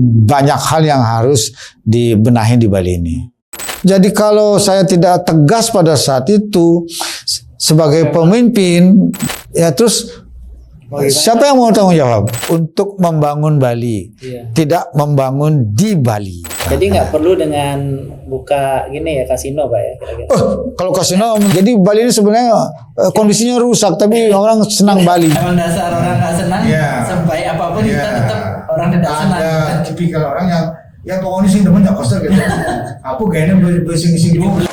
banyak hal yang harus dibenahi di Bali ini. Jadi kalau saya tidak tegas pada saat itu sebagai pemimpin, ya terus siapa yang mau tanggung jawab untuk membangun Bali, tidak membangun di Bali. Jadi nggak perlu dengan buka gini ya kasino, Pak ya. Kira-kira. Kalau kasino, jadi Bali ini sebenarnya kondisinya rusak, tapi orang senang Bali. Emang dasar orang nggak senang, sampai apapun kita tetap orang tidak senang. Ada tipikal orang yang pokoknya sing demen tak koster gitu. Aku kayaknya bersing-sing dulu.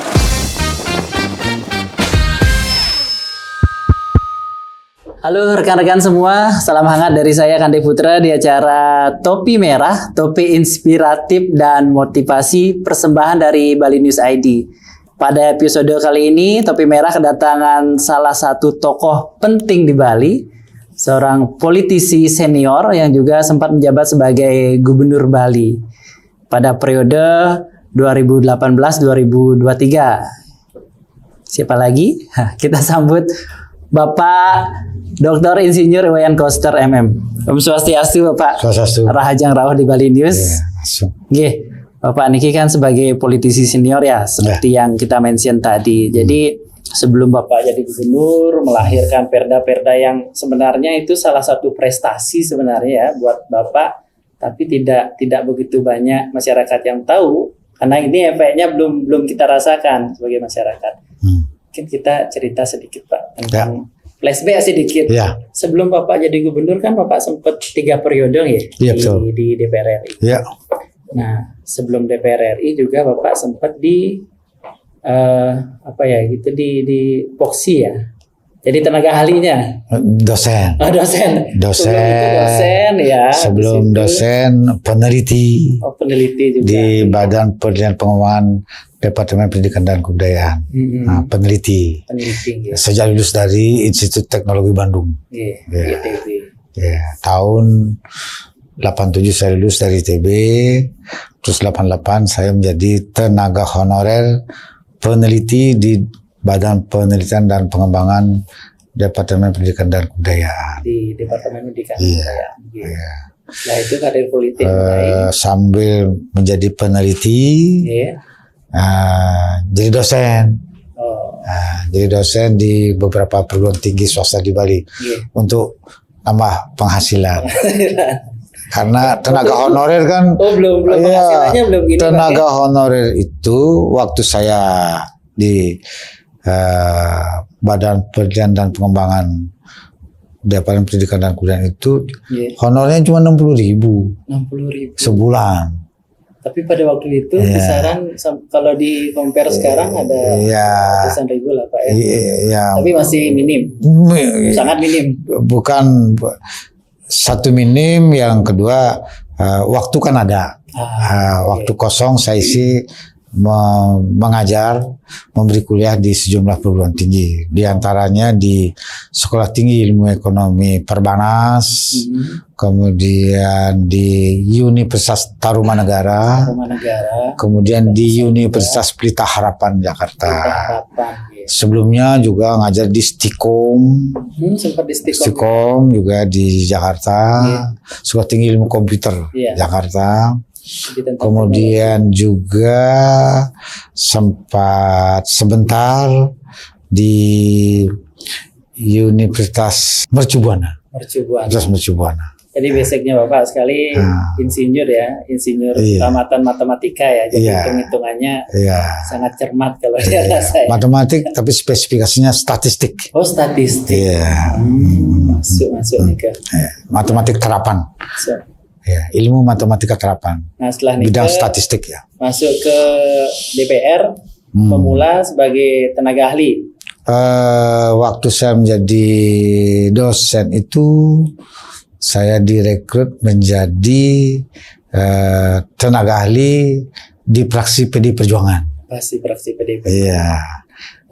Halo rekan-rekan semua, salam hangat dari saya Kande Putra di acara Topi Merah, topi inspiratif dan motivasi persembahan dari Bali News ID. Pada episode kali ini, Topi Merah kedatangan salah satu tokoh penting di Bali, seorang politisi senior yang juga sempat menjabat sebagai Gubernur Bali pada periode 2018-2023. Siapa lagi? Kita sambut Bapak Dr. Insinyur Wayan Koster MM. Om Swastiastu Bapak. Swastiastu. Rahajang Rawuh di Bali News. Nggih, Bapak Niki kan sebagai politisi senior ya, seperti yang kita mention tadi. Jadi sebelum Bapak jadi gubernur, melahirkan perda-perda yang sebenarnya itu salah satu prestasi sebenarnya ya buat Bapak, tapi tidak begitu banyak masyarakat yang tahu karena ini efeknya belum kita rasakan sebagai masyarakat. Mungkin kita cerita sedikit Pak tentang flashback sedikit. Ya. Sebelum Bapak jadi gubernur kan Bapak sempat 3 periode ya, di DPR RI. Ya. Nah, sebelum DPR RI juga Bapak sempat di di Poksi ya. Jadi tenaga ahlinya. Dosen. Dosen. Dosen. Sebelum itu dosen ya. Sebelum dosen peneliti. Peneliti juga. Di Badan Penelitian Pengembangan Departemen Pendidikan dan Kebudayaan. Nah, peneliti. Peneliti. Ya. Sejak lulus dari Institut Teknologi Bandung. Iya. Tahun 87 saya lulus dari ITB. Terus 88 saya menjadi tenaga honorer peneliti di Badan Penelitian dan Pengembangan Departemen Pendidikan dan Kebudayaan. Di Departemen Pendidikan dan Kebudayaan. Iya. Nah itu karir politik. Sambil menjadi peneliti, jadi dosen. Jadi dosen di beberapa perguruan tinggi swasta di Bali untuk nambah penghasilan. Karena tenaga honorer kan, belum penghasilannya belum gini. Tenaga honorer itu waktu saya di Badan Penelitian dan Pengembangan Departemen Pendidikan dan Kebudayaan itu honornya cuma 60.000 sebulan. Tapi pada waktu itu kisaran kalau di compare sekarang ada ratusan ribu lah Pak ya. Tapi masih minim. Sangat minim. Bukan satu minim, yang kedua waktu kan ada. Waktu kosong saya isi mengajar, memberi kuliah di sejumlah perguruan tinggi, di antaranya di Sekolah Tinggi Ilmu Ekonomi Perbanas, kemudian di Universitas Tarumanegara, kemudian di Universitas Pelita Harapan Jakarta. Sebelumnya juga ngajar di Stikom, sempat di Stikom juga di Jakarta, Sekolah Tinggi Ilmu Komputer Jakarta. Kemudian juga sempat sebentar di Universitas Mercubuana. Jadi basicnya Bapak sekali insinyur ya, insinyur tamatan matematika ya. Jadi hitung-hitungannya sangat cermat kalau dia rasa. Matematik tapi spesifikasinya statistik. Statistik. Masuk nih ke matematik terapan. Ilmu matematika terapan. Nah, setelah bidang statistik ya. Masuk ke DPR, pemula sebagai tenaga ahli. Waktu saya menjadi dosen itu, saya direkrut menjadi tenaga ahli di fraksi PD Perjuangan. Fraksi PD Perjuangan. Iya.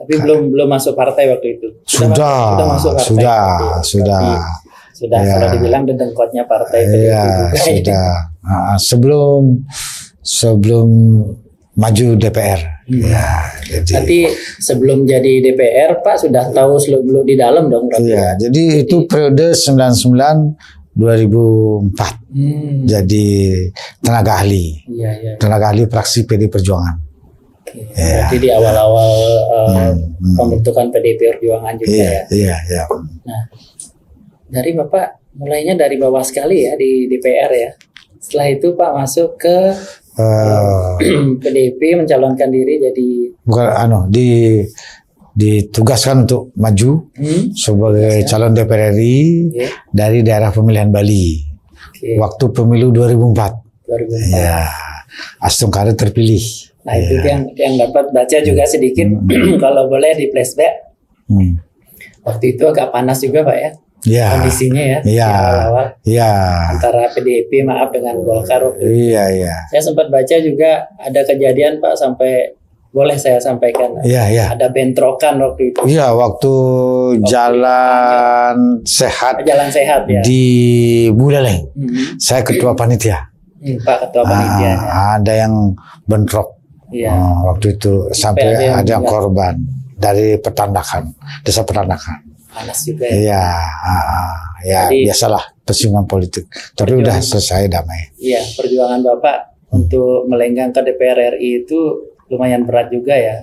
Tapi belum masuk partai waktu itu. Sudah masuk partai. Sudah kalau dibilang dedengkotnya partai sudah. Sebelum maju DPR. Jadi sebelum jadi DPR Pak sudah tahu seluk-beluk di dalam dong. Jadi itu periode 99 2004 jadi tenaga ahli. Iya. Tenaga ahli fraksi PD Perjuangan. Oke. Berarti di awal-awal pembentukan PDIP Perjuangan juga ya. Iya. Nah, dari Bapak mulainya dari bawah sekali ya di DPR ya. Setelah itu Pak masuk ke PDIP, mencalonkan diri jadi ditugaskan untuk maju sebagai calon DPR RI dari daerah pemilihan Bali. Waktu pemilu 2004. Ya, Astung Kare terpilih. Nah, itu yang dapat baca juga sedikit kalau boleh di flashback. Waktu itu agak panas juga Pak ya. Kondisinya ya. Iya. Antara PDIP dengan Golkar. Iya. Saya sempat baca juga ada kejadian Pak sampai boleh saya sampaikan. Iya. Ada bentrokan waktu itu. Iya, waktu jalan sehat. Jalan sehat ya. Di Buleleng. Saya ketua panitia. Pak ketua panitia. Ada yang bentrok. Iya. Waktu itu sampai ada yang korban dari desa Petandakan. Panas juga ya. Iya. Jadi, biasalah tersinggungan politik. Tapi udah selesai damai. Iya, perjuangan Bapak untuk melenggang ke DPR RI itu lumayan berat juga ya.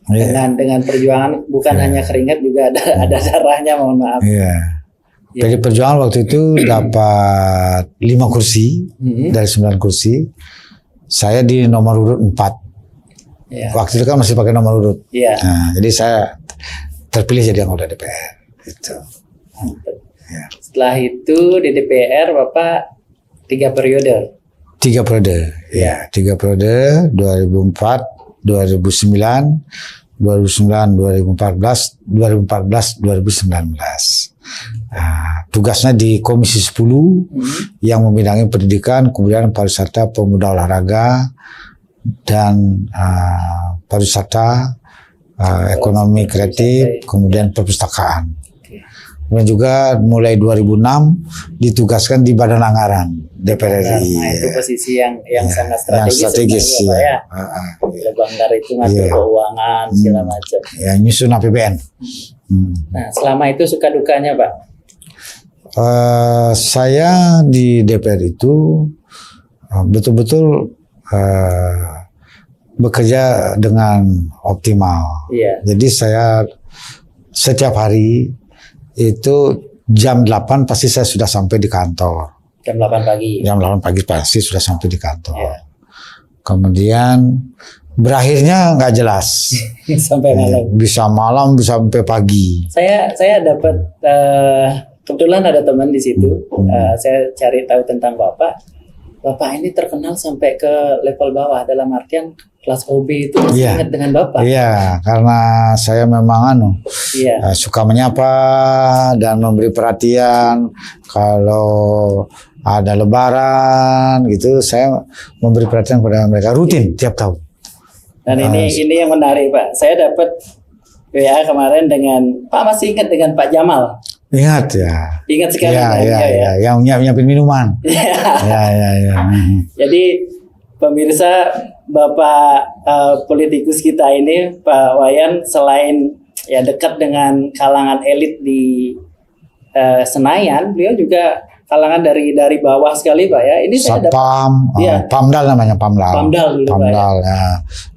Dengan perjuangan bukan hanya keringat juga ada darahnya, mohon maaf. Iya. Jadi perjuangan waktu itu dapat 5 kursi dari 9 kursi. Saya di nomor urut 4. Ya. Waktu itu kan masih pakai nomor urut. Iya. Nah, jadi saya terpilih jadi anggota DPR. Itu. Ya. Setelah itu di DPR Bapak 3 periode. 3 periode. Ya, 3 periode 2004. 2009, 2014, 2019. Tugasnya di Komisi 10 yang membidangi pendidikan, kemudian pariwisata, pemuda olahraga, dan pariwisata, ekonomi kreatif, kemudian perpustakaan. Kemudian juga mulai 2006 ditugaskan di Badan Anggaran DPR RI. Nah, itu posisi yang sangat strategis ya. Banggar itu ngatur keuangan segala macam. Ya, nyusun APBN. Nah, selama itu suka dukanya Pak? Saya di DPR itu betul-betul bekerja dengan optimal. Iya. Jadi saya setiap hari itu jam 8 pasti saya sudah sampai di kantor. Jam 8 pagi? Jam 8 pagi pasti sudah sampai di kantor. Iya. Kemudian berakhirnya nggak jelas. Sampai malam? Bisa malam, bisa sampai pagi. Saya dapat, kebetulan ada teman di situ. Saya cari tahu tentang Bapak. Bapak ini terkenal sampai ke level bawah, dalam artian kelas OB itu ingat dengan Bapak. Iya, karena saya memang suka menyapa dan memberi perhatian. Kalau ada lebaran gitu, saya memberi perhatian kepada mereka rutin tiap tahun. Dan ini yang menarik Pak. Saya dapat WA kemarin dengan Pak, masih ingat dengan Pak Jamal? Ingat ya. Ingat sekali. Ya. Yang nyiapin minuman. Ya. Jadi pemirsa, Bapak politikus kita ini Pak Wayan selain ya dekat dengan kalangan elit di Senayan, beliau juga kalangan dari bawah sekali Pak ya. Ini saya Satpam, Pamdal namanya Pamdal. Pamdal dulu Pamdal Pak ya.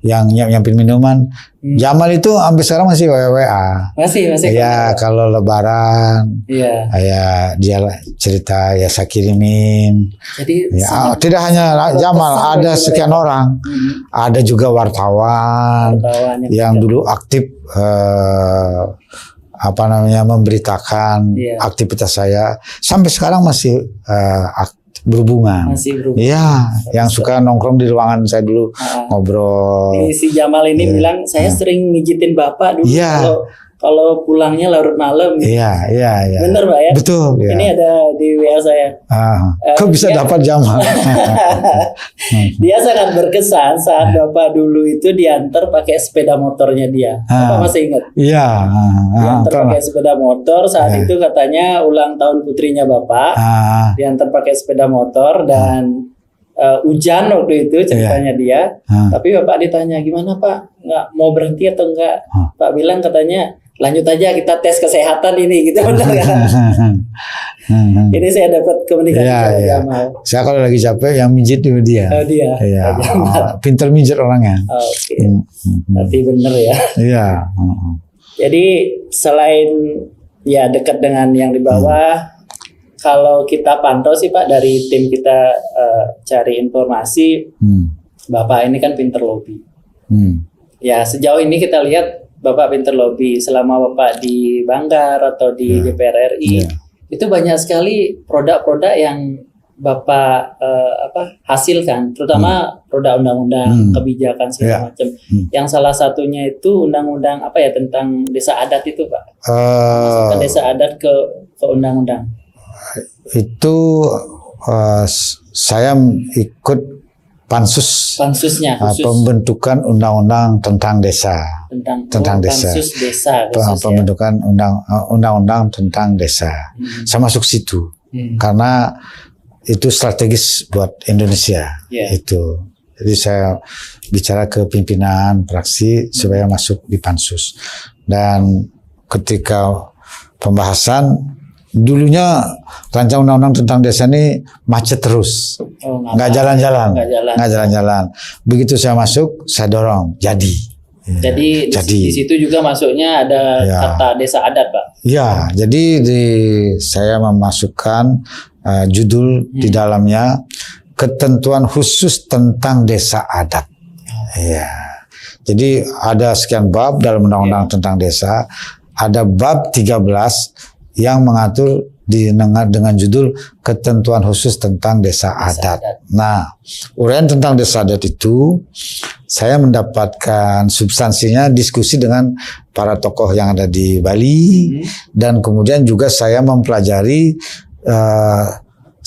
Yang nyiapin minuman. Jamal itu sampai sekarang masih WA. Masih. Ya kalau lebaran. Iya. Ya dia cerita ya saya kirimin. Jadi tidak hanya Jamal, ada sekian orang. Ada juga wartawan yang dulu aktif memberitakan aktivitas saya, sampai sekarang masih berhubungan. Iya, yang suka nongkrong di ruangan saya dulu ngobrol. Si Jamal ini bilang saya sering mijitin Bapak dulu kalau pulangnya larut malam. Iya. Bener Pak ya? Betul. Ya. Ini ada di WA saya. Kok bisa dapat Jamal? Dia sangat berkesan saat Bapak dulu itu diantar pakai sepeda motornya dia. Bapak masih ingat? Iya. Diantar pakai sepeda motor saat itu katanya ulang tahun putrinya Bapak. Diantar pakai sepeda motor dan hujan waktu itu ceritanya dia. Tapi Bapak ditanya gimana Pak? Nggak mau berhenti atau enggak? Pak bilang katanya lanjut aja kita tes kesehatan ini gitu, benar kan? Ini saya dapat komunikasi Iya, sama iya. Jamal. Saya kalau lagi capek yang mijit itu dia. Oh, dia. Iya. Pak Jamal. Pinter mijit orangnya. Oke. Hmm. Berarti benar ya. Iya. Jadi selain ya dekat dengan yang di bawah, kalau kita pantau sih Pak dari tim kita cari informasi, Bapak ini kan pinter lobby. Ya sejauh ini kita lihat Bapak pinter lobby selama Bapak di Banggar atau di DPR RI, itu banyak sekali produk-produk yang Bapak hasilkan, terutama produk undang-undang, kebijakan segala macam. Yang salah satunya itu undang-undang tentang desa adat itu Pak. Masukkan desa adat ke undang-undang. Itu saya ikut pansusnya khusus. Pembentukan undang-undang tentang desa. Tentang desa. Pansus desa khusus, pembentukan undang-undang tentang desa. Saya masuk situ karena itu strategis buat Indonesia. Itu. Jadi saya bicara ke pimpinan fraksi supaya masuk di pansus. Dan ketika pembahasan dulunya rancangan undang-undang tentang desa ini macet terus, nggak jalan-jalan. Begitu saya masuk, saya dorong jadi. Jadi di situ juga masuknya ada kata desa adat, Pak. Ya, jadi saya memasukkan judul di dalamnya ketentuan khusus tentang desa adat. Ya, jadi ada sekian bab dalam undang-undang tentang desa. Ada bab 13 yang mengatur dengan judul ketentuan khusus tentang desa adat. Nah, uraian tentang desa adat itu saya mendapatkan substansinya diskusi dengan para tokoh yang ada di Bali dan kemudian juga saya mempelajari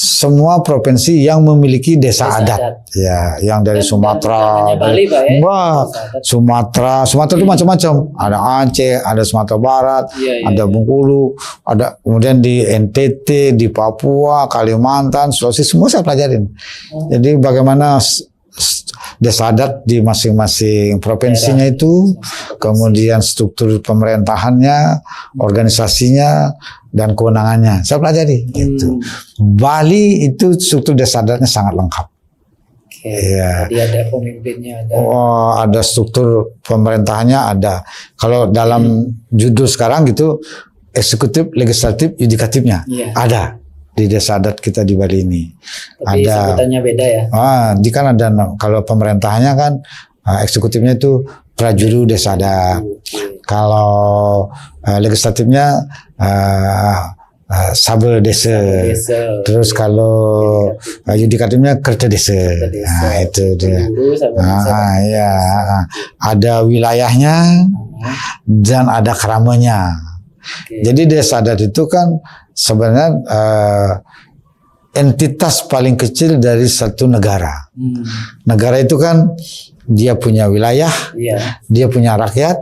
semua provinsi yang memiliki desa adat. Ya, yang dari Sumatera. Bali, Pak, ya? Wah, Sumatera itu macam-macam. Ada Aceh, ada Sumatera Barat, ada Bengkulu, ada kemudian di NTT, di Papua, Kalimantan, Sulawesi, semua saya pelajarin. Jadi bagaimana desa adat di masing-masing provinsinya itu, kemudian struktur pemerintahannya, organisasinya, dan kewenangannya. Saya pelajari. Gitu. Bali itu struktur desa adatnya sangat lengkap. Jadi ada pemimpinnya, ada struktur pemerintahannya ada. Kalau dalam judul sekarang gitu, eksekutif, legislatif, yudikatifnya ada di desa adat kita di Bali ini. Tapi ada sebutannya beda ya. Di kan ada kalau pemerintahannya kan eksekutifnya itu prajuru desa adat. Kalau legislatifnya Sabel desa. Terus kalau yudikatifnya kerja desa. Nah, itu dia. Ada wilayahnya dan ada keramanya. Jadi desa adat itu kan sebenarnya entitas paling kecil dari satu negara. Negara itu kan dia punya wilayah, dia punya rakyat,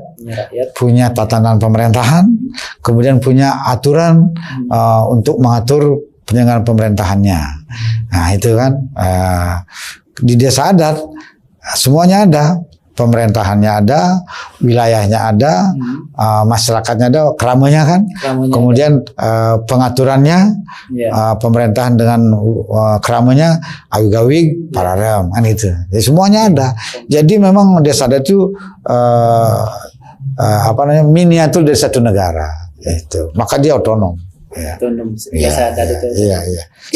punya tatanan pemerintahan, kemudian punya aturan untuk mengatur penyelenggaraan pemerintahannya. Nah itu kan di desa adat semuanya ada, pemerintahannya ada, wilayahnya ada, masyarakatnya ada, keramanya kan, kemudian pengaturannya, pemerintahan dengan keramanya, awig-awig, pararem, kan gitu. Jadi semuanya ada. Jadi memang desa adat itu miniatur dari satu negara. Itu. Maka dia otonom. Desa adat itu.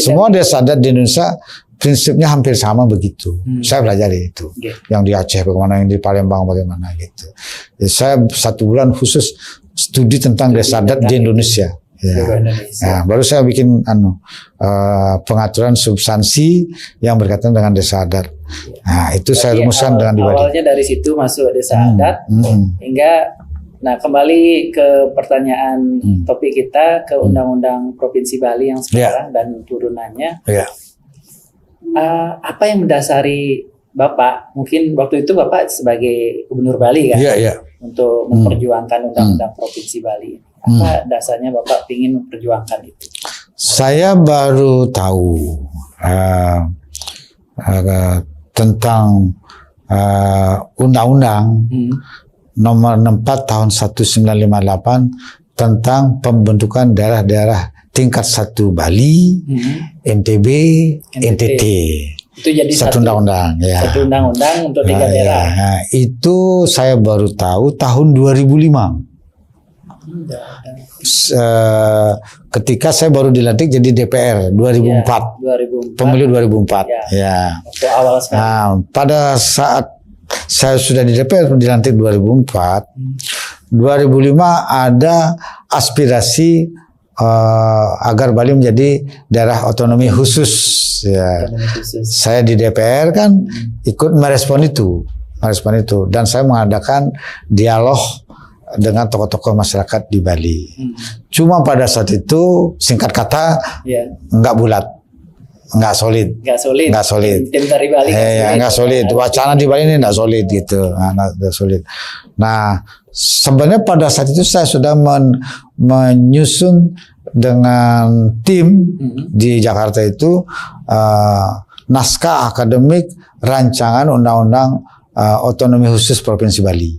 Semua desa adat di Indonesia prinsipnya hampir sama begitu. Saya pelajari itu. Yang di Aceh bagaimana, yang di Palembang bagaimana gitu. Jadi saya 1 bulan khusus studi tentang desa adat di Indonesia. Baru saya bikin pengaturan substansi yang berkaitan dengan desa adat. Nah, itu saya rumuskan dengan di Bali. Awalnya dari situ masuk desa adat hingga kembali ke pertanyaan topik kita ke Undang-Undang Provinsi Bali yang sekarang dan turunannya. Apa yang mendasari Bapak? Mungkin waktu itu Bapak sebagai Gubernur Bali kan, untuk memperjuangkan Undang-Undang Provinsi Bali. Apa dasarnya Bapak ingin memperjuangkan itu? Saya baru tahu tentang Undang-Undang Nomor 4 tahun 1958 tentang pembentukan daerah-daerah tingkat 1 Bali, NTB, NTT. Itu jadi satu undang-undang, ya. Satu undang-undang untuk 3 daerah. Nah, itu saya baru tahu tahun 2005. Ketika saya baru dilantik jadi DPR 2004. 2004. Pemilu 2004. Ya. Waktu awal sekali. Nah, pada saat saya sudah di DPR dilantik 2004, 2005 ada aspirasi agar Bali menjadi daerah otonomi khusus. Ya. Saya di DPR kan ikut merespon itu, dan saya mengadakan dialog dengan tokoh-tokoh masyarakat di Bali. Cuma pada saat itu singkat kata nggak bulat, nggak solid. Tim dari Bali nggak solid. Wacana di Bali ini nggak solid gitu, nggak solid. Nah, sebenarnya pada saat itu saya sudah menyusun dengan tim di Jakarta itu naskah akademik rancangan undang-undang otonomi khusus Provinsi Bali.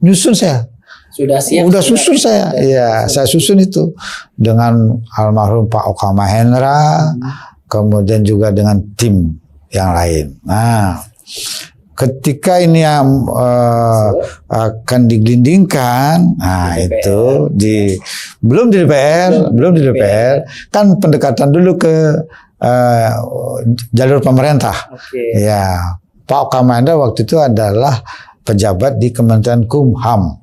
Nyusun saya. Sudah siap? Udah susun saya. Iya, saya susun itu dengan almarhum Pak Oka Mahendra, kemudian juga dengan tim yang lain. Nah, ketika ini akan digelindingkan, nah itu belum di DPR, kan pendekatan dulu ke jalur pemerintah. Ya, Pak Oka Mahendra waktu itu adalah pejabat di Kementerian Kumham.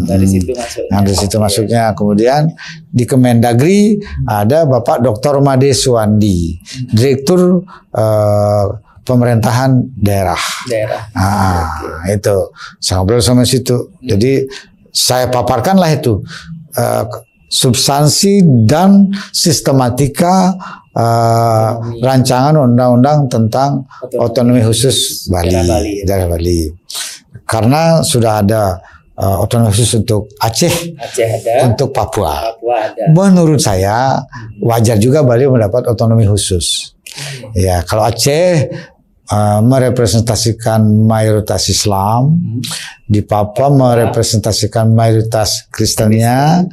Dari situ masuknya. Nah, dari situ masuknya. Kemudian di Kemendagri ada Bapak Dr. Made Suwandi, Direktur Pemerintahan Daerah. Itu saya ngobrol sama situ. Jadi saya paparkanlah itu substansi dan sistematika rancangan undang-undang tentang otonomi khusus daerah Bali. Karena sudah ada otonomi khusus untuk Aceh ada, untuk Papua ada. Menurut saya wajar juga Bali mendapat otonomi khusus. Ya, kalau Aceh merepresentasikan mayoritas Islam, di Papua merepresentasikan mayoritas Kristennya,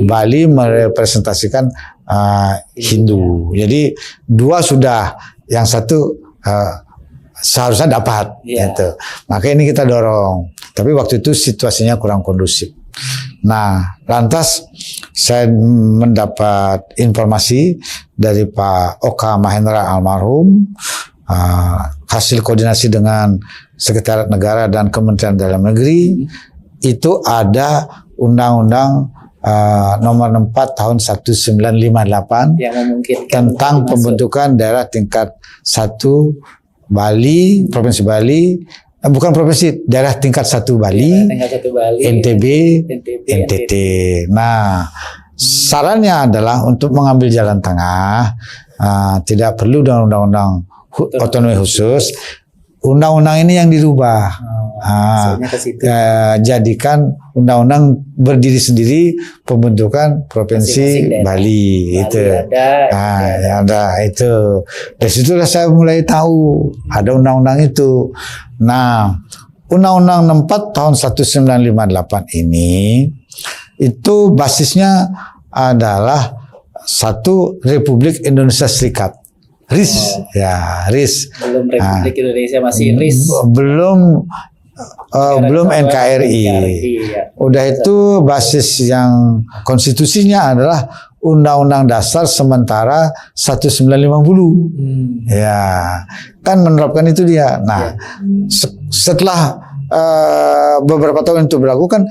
Bali merepresentasikan Hindu. Jadi dua sudah, yang satu seharusnya dapat, gitu. Maka ini kita dorong. Tapi waktu itu situasinya kurang kondusif. Nah, lantas saya mendapat informasi dari Pak Oka Mahendra almarhum, hasil koordinasi dengan Sekretariat Negara dan Kementerian Dalam Negeri, itu ada Undang-Undang nomor 4 tahun 1958 yang memungkinkan tentang pembentukan daerah tingkat 1 Bali, Provinsi Bali, bukan provinsi, daerah tingkat 1 Bali, NTB, NTT. Nah, sarannya adalah untuk mengambil jalan tengah, tidak perlu dengan undang-undang otonomi khusus, undang-undang ini yang dirubah. Jadikan undang-undang berdiri sendiri pembentukan provinsi Bali itu. Ada itu. Dari situlah saya mulai tahu ada undang-undang itu. Nah, Undang-Undang 4 tahun 1958 ini itu basisnya adalah satu Republik Indonesia Serikat. RIS, RIS. Belum Republik Indonesia, masih RIS. Belum NKRI. Udah itu basis yang konstitusinya adalah Undang-Undang Dasar Sementara 1950. Ya, kan menerapkan itu dia. Nah, setelah beberapa tahun itu berlaku kan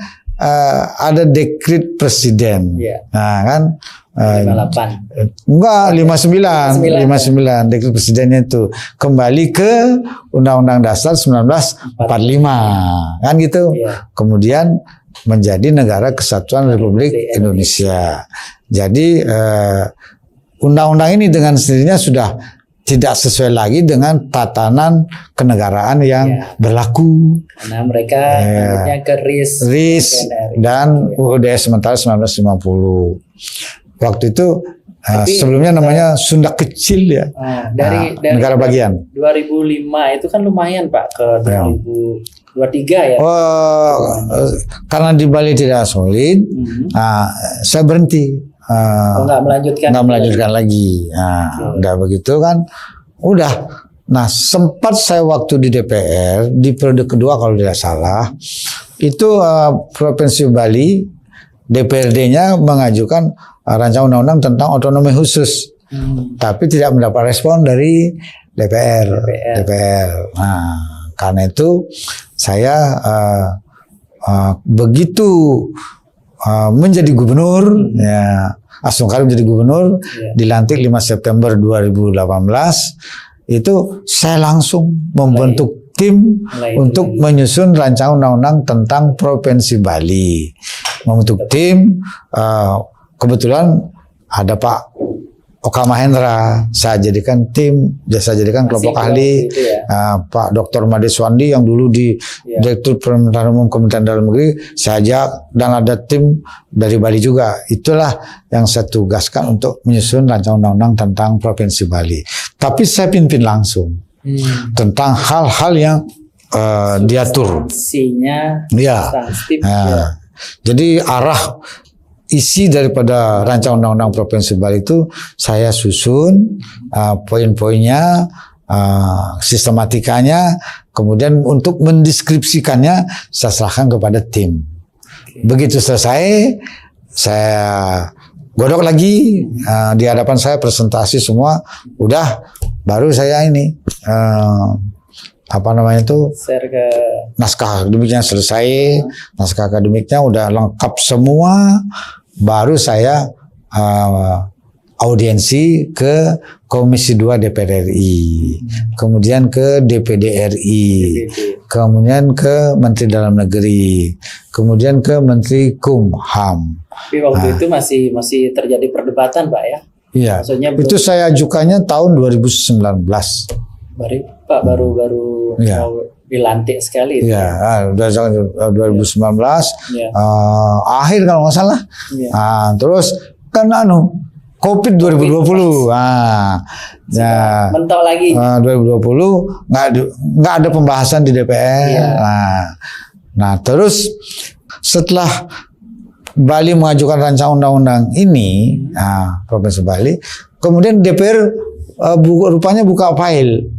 ada dekret presiden. Nah, kan 58. Enggak, 59 dekret presidennya itu kembali ke Undang-Undang Dasar 1945 kan gitu. Kemudian menjadi Negara Kesatuan Republik Indonesia. Jadi undang-undang ini dengan sendirinya sudah tidak sesuai lagi dengan tatanan kenegaraan yang berlaku. Karena mereka ke RIS dan UUD sementara 1950. Waktu itu sebelumnya namanya Sunda Kecil ya. Dari negara bagian. 2005 itu kan lumayan Pak ke 2023 ya. Karena di Bali tidak solid, saya berhenti. nggak melanjutkan lagi. Nah, udah begitu kan, udah. Nah, sempat saya waktu di DPR di periode kedua kalau tidak salah, itu Provinsi Bali DPRD-nya mengajukan rancangan undang-undang tentang otonomi khusus, tapi tidak mendapat respon dari DPR. Nah, karena itu saya begitu menjadi gubernur, ya Asung Karim menjadi gubernur, dilantik 5 September 2018, itu saya langsung membentuk tim untuk menyusun rancangan undang-undang tentang Provinsi Bali. Membentuk tim, kebetulan ada Pak Oka Mahendra, saya jadikan tim, saya jadikan kelompok ahli, Pak Dr. Madeswandi yang dulu di Direktur Pemerintahan Umum Kementerian Dalam Negeri, saya ajak, dan ada tim dari Bali juga. Itulah yang saya tugaskan untuk menyusun rancangan undang-undang tentang Provinsi Bali. Tapi saya pimpin langsung tentang hal-hal yang diatur. Jadi arah isi daripada rancangan undang-undang Provinsi Bali itu saya susun poin-poinnya, sistematikanya, kemudian untuk mendeskripsikannya saya serahkan kepada tim. Begitu selesai, saya godok lagi di hadapan saya, presentasi semua, udah, baru saya ini share ke naskah akademiknya selesai, naskah akademiknya udah lengkap semua, baru saya audiensi ke Komisi 2 DPR RI, kemudian ke DPD RI, kemudian ke Menteri Dalam Negeri, kemudian ke Menteri Kumham. Tapi waktu itu masih terjadi perdebatan, Pak, ya? Iya. Itu saya ajukannya tahun 2019. Baru mau dilantik sekali. Iya, udah 2019 akhir kalau nggak salah. Terus kan COVID 2020. Mentok lagi. 2020 nggak ada pembahasan di DPR. Nah, terus setelah Bali mengajukan rancangan undang-undang ini, Provinsi Bali, kemudian DPR rupanya buka file.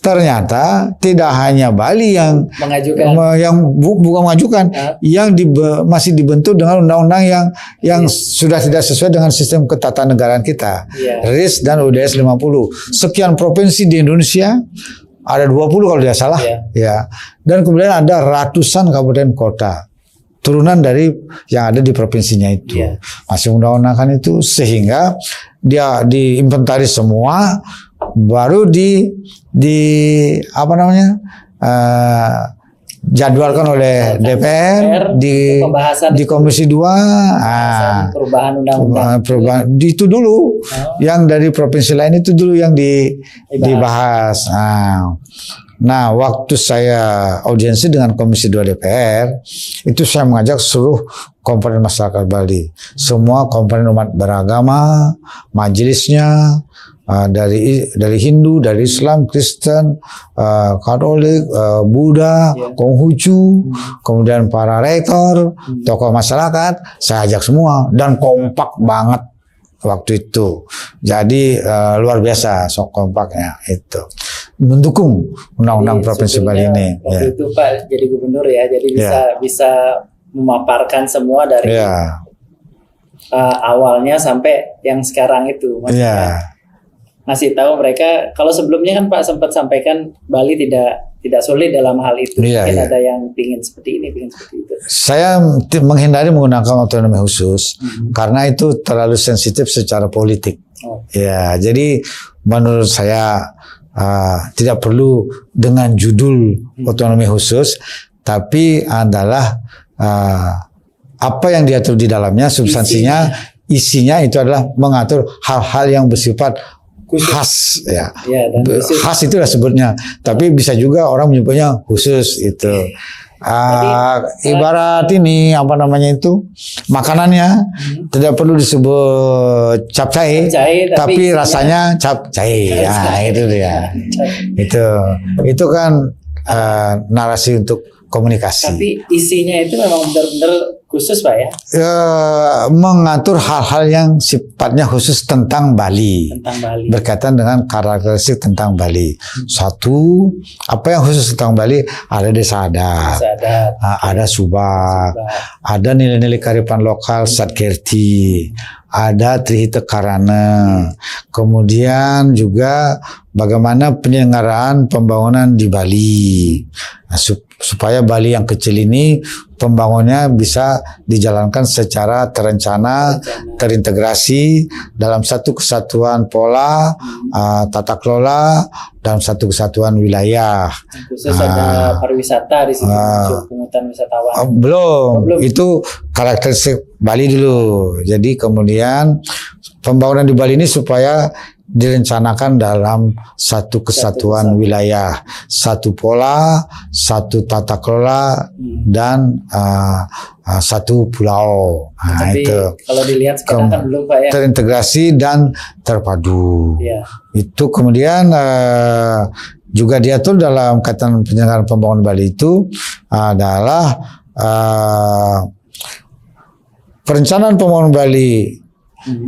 Ternyata tidak hanya Bali yang bukan mengajukan, yang masih dibentuk dengan undang-undang yang sudah tidak sesuai dengan sistem ketatanegaraan kita, RIS dan UUD 50. Sekian provinsi di Indonesia, ada 20 kalau tidak salah, ya. Dan kemudian ada ratusan kabupaten kota turunan dari yang ada di provinsinya itu, masih undang-undang itu, sehingga dia diinventaris semua, baru jadwalkan oleh DPR di Komisi 2, perubahan itu dulu, yang dari provinsi lain itu dulu yang dibahas. Nah, waktu saya audiensi dengan Komisi 2 DPR, itu saya mengajak seluruh komponen masyarakat Bali, semua komponen umat beragama, majelisnya, dari Hindu, dari Islam, Kristen, Katolik, Buddha, Konghucu, kemudian para rektor, tokoh masyarakat, saya ajak semua, dan kompak banget waktu itu. Jadi luar biasa sok kompaknya itu, mendukung undang-undang Provinsi Bali ini. Waktu itu Pak jadi gubernur, ya, jadi bisa memaparkan semua dari awalnya sampai yang sekarang itu. Ngasih tahu mereka, kalau sebelumnya kan Pak sempat sampaikan Bali tidak solid dalam hal itu. Mungkin ada yang pingin seperti ini, pingin seperti itu. Saya menghindari menggunakan otonomi khusus karena itu terlalu sensitif secara politik. Ya, jadi menurut saya tidak perlu dengan judul otonomi khusus, tapi adalah apa yang diatur di dalamnya, substansinya, isinya itu adalah mengatur hal-hal yang bersifat khas, khas itu lah sebutnya, tapi bisa juga orang menyebutnya khusus itu. Ibarat ini makanannya tidak perlu disebut capcay, tapi rasanya capcay. Itu dia. Itu kan narasi untuk komunikasi. Tapi isinya itu memang benar-benar khusus Pak ya? Mengatur hal-hal yang sifatnya khusus tentang Bali. Tentang Bali. Berkaitan dengan karakteristik tentang Bali. Satu, apa yang khusus tentang Bali? Ada desa adat, ada subak, ada nilai-nilai kearifan lokal Satkerti, ada Trihita Karana, kemudian juga bagaimana penyelenggaraan pembangunan di Bali. Nah, supaya Bali yang kecil ini pembangunannya bisa dijalankan secara terencana, terintegrasi dalam satu kesatuan pola, tata kelola, dalam satu kesatuan wilayah. Khusus ada pariwisata di sini, pungutan wisatawan. Belum, itu karakteristik Bali dulu. Jadi kemudian pembangunan di Bali ini supaya direncanakan dalam satu kesatuan wilayah, satu pola, satu tata kelola, dan satu pulau. Nah, tapi itu kalau dilihat sekarang kan belum Pak ya. Terintegrasi dan terpadu. Ya. Itu kemudian juga diatur dalam kaitan penyelenggaraan pembangunan Bali itu adalah perencanaan pembangunan Bali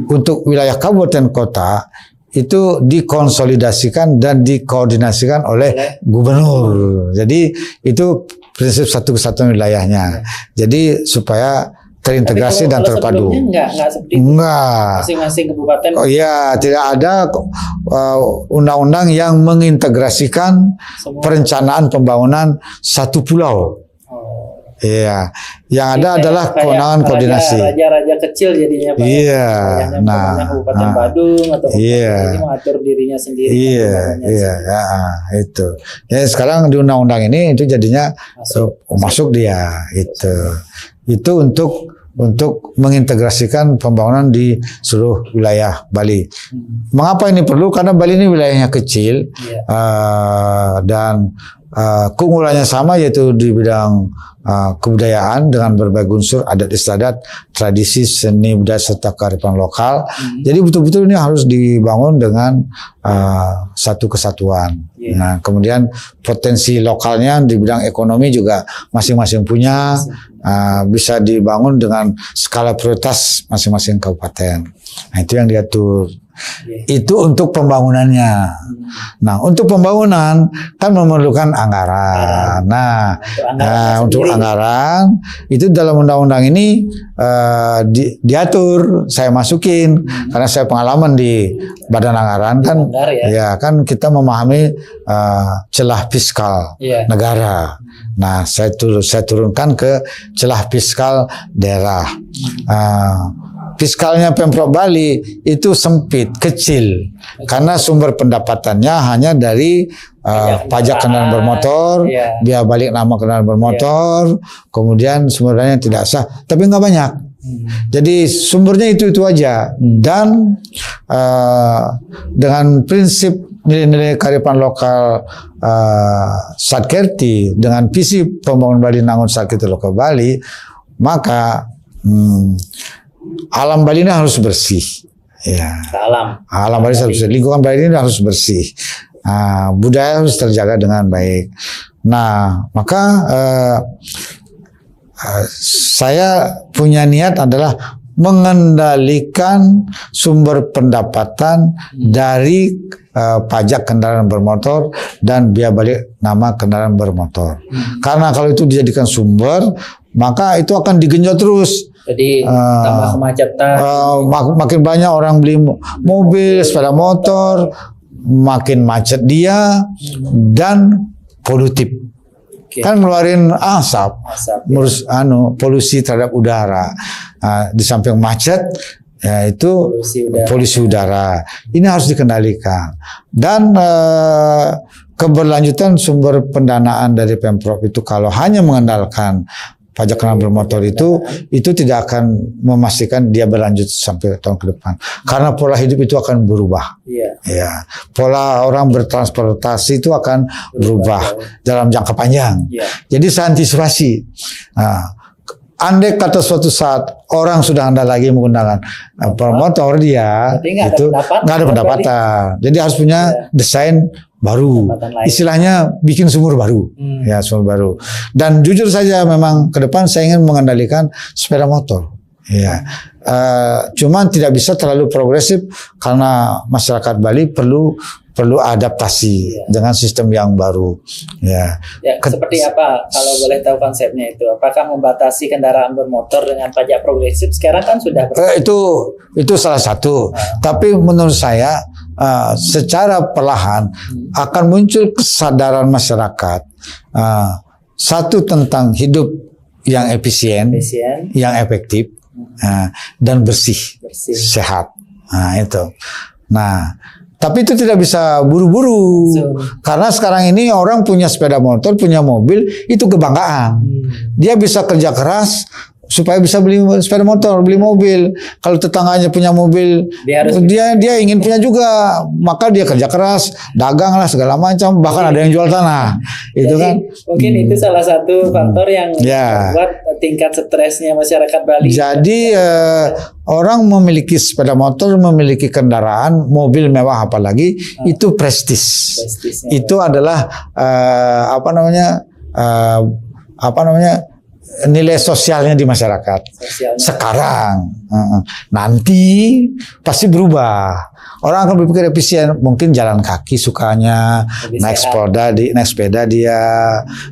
untuk wilayah kabupaten kota itu dikonsolidasikan dan dikoordinasikan oleh gubernur. Jadi itu prinsip satu kesatuan wilayahnya. Jadi supaya terintegrasi dan terpadu. Enggak seperti itu. Masing-masing kabupaten. Oh iya, tidak ada undang-undang yang mengintegrasikan perencanaan pembangunan satu pulau. Iya, yang ada adalah kewenangan koordinasi. Raja-raja kecil jadinya Pak. Iya, Kabupaten Badung atau ini mengatur dirinya sendiri. Iya, itu. Ya sekarang di undang-undang ini itu jadinya masuk dia itu. Itu untuk mengintegrasikan pembangunan di seluruh wilayah Bali. Mengapa ini perlu? Karena Bali ini wilayahnya kecil dan keunggulannya sama, yaitu di bidang kebudayaan dengan berbagai unsur adat istiadat, tradisi, seni budaya serta kearifan lokal. Jadi betul-betul ini harus dibangun dengan satu kesatuan. Nah, kemudian potensi lokalnya di bidang ekonomi juga masing-masing punya, bisa dibangun dengan skala prioritas masing-masing kabupaten. Nah, itu yang diatur. Itu untuk pembangunannya. Nah, untuk pembangunan kan memerlukan anggaran. Nah, untuk anggaran itu dalam undang-undang ini diatur, saya masukin karena saya pengalaman di Badan Anggaran kan, ya kan kita memahami celah fiskal negara. Nah, saya turunkan ke celah fiskal daerah. Fiskalnya Pemprov Bali itu sempit, kecil, karena sumber pendapatannya hanya dari pajak kendaraan bermotor, biaya balik nama kendaraan bermotor, kemudian sumbernya tidak sah, tapi nggak banyak. Jadi sumbernya itu aja, dan dengan prinsip nilai-nilai kearifan lokal Satkerti dengan visi pembangunan Bali Nangun Satkerti Lokal Bali, maka alam Bali ini harus bersih. Ya. Alam Bali harus bersih. Lingkungan Bali ini harus bersih. Budaya harus terjaga dengan baik. Nah, maka saya punya niat adalah mengendalikan sumber pendapatan dari pajak kendaraan bermotor dan biaya balik nama kendaraan bermotor. Karena kalau itu dijadikan sumber, maka itu akan digenjot terus. Jadi tambah kemacetan. Makin banyak orang beli mobil, sepeda motor, makin macet dia dan polutif. Kan ngeluarin asap. Polusi terhadap udara. Di samping macet, ya itu polusi udara. Ini harus dikendalikan. Dan keberlanjutan sumber pendanaan dari Pemprov itu kalau hanya mengandalkan pajak kendaraan bermotor itu tidak akan memastikan dia berlanjut sampai tahun ke depan. Karena pola hidup itu akan berubah. Ya, pola orang bertransportasi itu akan berubah dalam jangka panjang. Jadi saya antisipasi. Andai kata suatu saat orang sudah anda lagi menggunakan motor dia, itu nggak ada pendapatan. Jadi harus punya desain baru, Pendapatan lain. istilahnya bikin sumur baru, ya sumur baru. Dan jujur saja memang ke depan saya ingin mengendalikan sepeda motor, ya. Cuman tidak bisa terlalu progresif karena masyarakat Bali perlu adaptasi dengan sistem yang baru, ya. Ya, seperti apa kalau boleh tahu konsepnya itu? Apakah membatasi kendaraan bermotor dengan pajak progresif? Sekarang kan sudah Itu salah satu. Tapi menurut saya secara perlahan akan muncul kesadaran masyarakat. Satu tentang hidup yang efisien, yang efektif, dan bersih, sehat. Nah, itu. Nah, tapi itu tidak bisa buru-buru. Karena sekarang ini orang punya sepeda motor, punya mobil, itu kebanggaan. Dia bisa kerja keras supaya bisa beli sepeda motor, beli mobil. Kalau tetangganya punya mobil, dia ingin punya juga, maka dia kerja keras, dagang lah segala macam, bahkan ada yang jual tanah. Itu kan mungkin itu salah satu faktor yang membuat tingkat stresnya masyarakat Bali. Jadi orang memiliki sepeda motor, memiliki kendaraan, mobil mewah apalagi, itu prestis. Itu adalah nilai sosialnya di masyarakat. Sekarang, nanti pasti berubah. Orang akan berpikir efisien, mungkin jalan kaki sukanya, naik sepeda dia,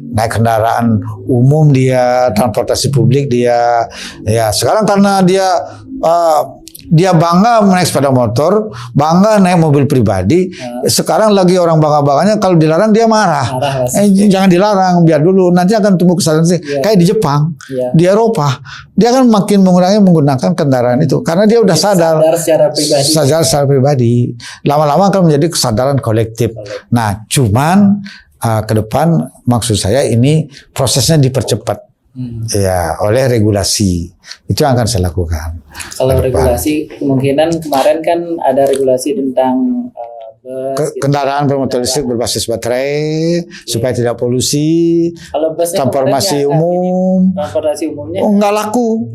naik kendaraan umum dia, transportasi publik dia. Ya, sekarang karena dia bangga naik sepeda motor, bangga naik mobil pribadi. Sekarang lagi orang bangga-bangganya kalau dilarang dia marah. Jangan dilarang, biar dulu. Nanti akan tumbuh kesadaran kayak di Jepang, di Eropa. Dia akan makin mengurangi menggunakan kendaraan itu karena dia udah sadar secara pribadi. Lama-lama akan menjadi kesadaran kolektif. Nah, cuman ke depan maksud saya ini prosesnya dipercepat. Ya, oleh regulasi itu yang akan saya lakukan. Kalau regulasi, kemungkinan kemarin kan ada regulasi tentang kendaraan bermotor listrik berbasis baterai supaya tidak polusi. Kalau transportasi umum, transportasi umumnya nggak laku.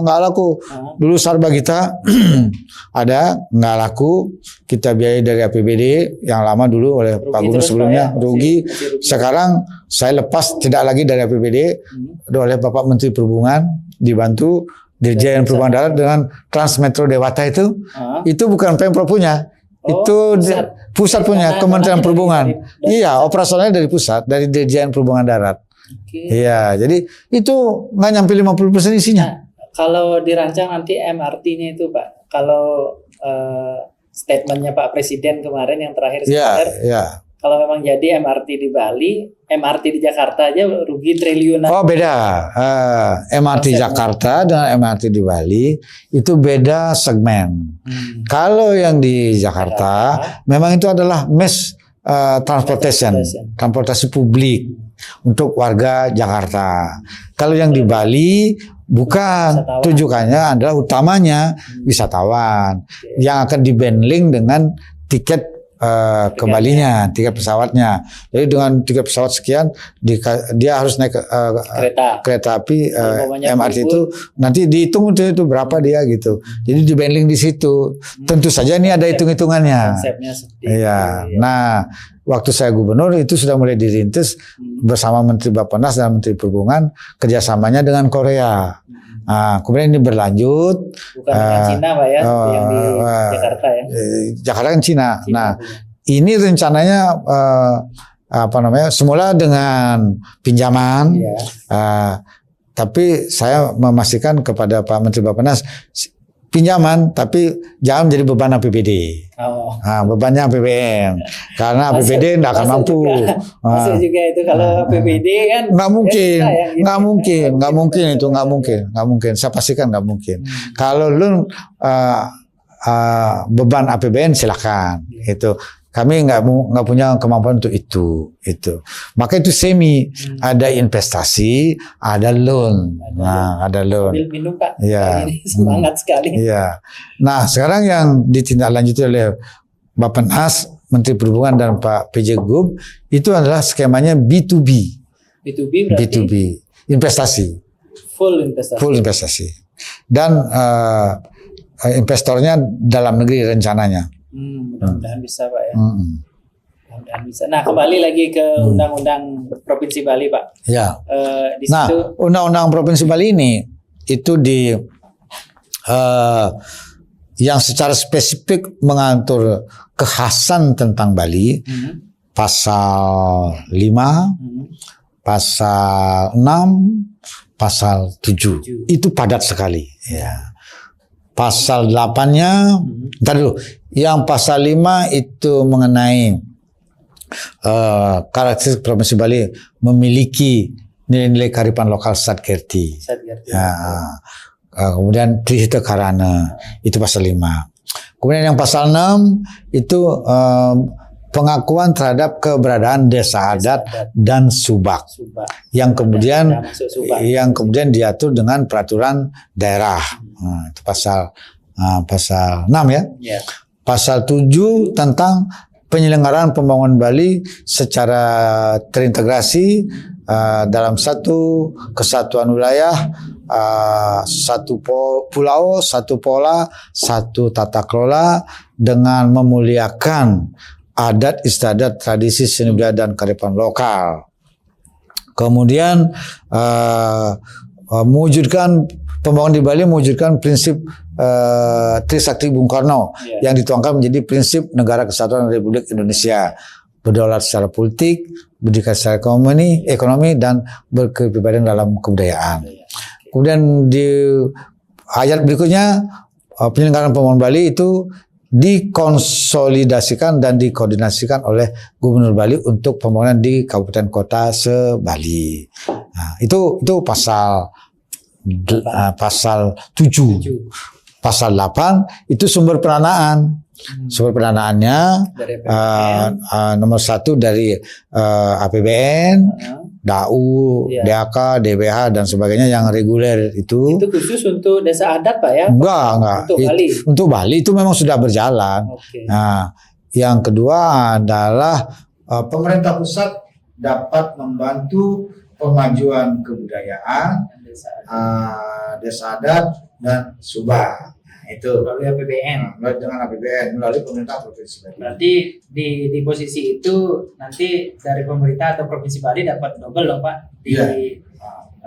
Nggak laku. Dulu Sarbagita ada nggak laku. Kita biayai dari APBD yang lama dulu oleh Pak Gubernur sebelumnya, rugi. Sekarang saya lepas tidak lagi dari APBD, oleh Bapak Menteri Perhubungan dibantu Dirjen Perhubungan Darat dengan Transmetro Dewata itu bukan Pemprov punya. Itu pusat punya, Kementerian Perhubungan. Iya, operasionalnya dari pusat, dari Dirjen Perhubungan Darat. Iya, jadi itu nggak nyampe 50% isinya. Nah, kalau dirancang nanti MRT-nya itu, Pak, kalau statementnya Pak Presiden kemarin yang terakhir kalau memang jadi MRT di Bali, MRT di Jakarta aja rugi triliunan. Oh, beda. MRT Jakarta dengan MRT di Bali itu beda segmen. Kalau yang di Jakarta memang itu adalah mass transportasi publik untuk warga Jakarta. Kalau yang di Bali bukan, tujuannya adalah utamanya wisatawan yang akan di-bundling dengan tiket kembalinya, tiket pesawatnya. Jadi dengan tiket pesawat sekian dia harus naik kereta api MRT itu nanti dihitung itu berapa dia gitu. Jadi di-bundling di situ. Tentu saja ini ada hitung-hitungannya. Iya. Nah, waktu saya gubernur itu sudah mulai dirintis bersama Menteri Bappenas dan Menteri Perhubungan kerjasamanya dengan Korea. Nah, kemudian ini berlanjut. Bukan dengan Cina, Pak ya, yang di Jakarta ya. Jakarta kan Cina. Nah, ini rencananya semula dengan pinjaman, tapi saya memastikan kepada Pak Menteri Bappenas pinjaman, tapi jangan menjadi beban APBD. Bebannya APBN, karena APBD tidak akan mampu. Masuk juga itu kalau APBD kan nggak mungkin. Saya pastikan nggak mungkin. Kalau lu beban APBN silakan, itu. Kami nggak punya kemampuan untuk itu. Maka itu semi, ada investasi, ada loan. Ada loan. Minum Pak. Ya. Semangat sekali. Iya. Nah, sekarang yang ditindaklanjuti oleh Bappenas, Menteri Perhubungan dan Pak PJ Gub itu adalah skemanya B2B. B2B berarti? B2B, investasi. Full investasi. Dan investornya dalam negeri rencananya. Mudah-mudahan bisa Pak ya. mudah-mudahan bisa. Nah, kembali lagi ke Undang-Undang Provinsi Bali, Pak. Ya. Di Nah, situ Undang-Undang Provinsi Bali ini itu yang secara spesifik mengatur kekhasan tentang Bali, pasal 5, pasal 6, pasal 7. Itu padat sekali. Ya. Pasal 8-nya, ntar dulu. Yang pasal 5 itu mengenai karakteristik Provinsi Bali memiliki nilai-nilai kearifan lokal Satkerti. Ya. Kemudian Trihita Karana, itu pasal 5. Kemudian yang pasal 6 itu pengakuan terhadap keberadaan desa adat dan subak. Yang kemudian diatur dengan peraturan daerah. Itu pasal 6 ya. Pasal 7 tentang penyelenggaraan pembangunan Bali secara terintegrasi dalam satu kesatuan wilayah, satu pulau, satu pola, satu tata kelola dengan memuliakan adat istiadat, tradisi, seni budaya dan kearifan lokal. Kemudian mewujudkan pembangunan di Bali mewujudkan prinsip Trisakti Bung Karno yang dituangkan menjadi prinsip Negara Kesatuan Republik Indonesia, berdaulat secara politik, berdikari secara ekonomi dan berkepribadian dalam kebudayaan. Kemudian di ayat berikutnya penyelenggaraan pembangunan Bali itu dikonsolidasikan dan dikoordinasikan oleh Gubernur Bali untuk pembangunan di kabupaten kota se-Bali. Nah, itu pasal 7. Pasal 8 itu sumber pendanaan. Sumber pendanaannya nomor 1 dari APBN, DAU, DAK, DBH dan sebagainya yang reguler itu. Itu khusus untuk desa adat, Pak ya? Enggak. Untuk Bali. Untuk Bali itu memang sudah berjalan. Nah, yang kedua adalah pemerintah pusat dapat membantu pemajuan kebudayaan, desa adat dan subak. Itu melalui APBN. Dengan APBN melalui pemerintah provinsi Bali. Berarti di posisi itu nanti dari pemerintah atau provinsi Bali dapat double loh, Pak.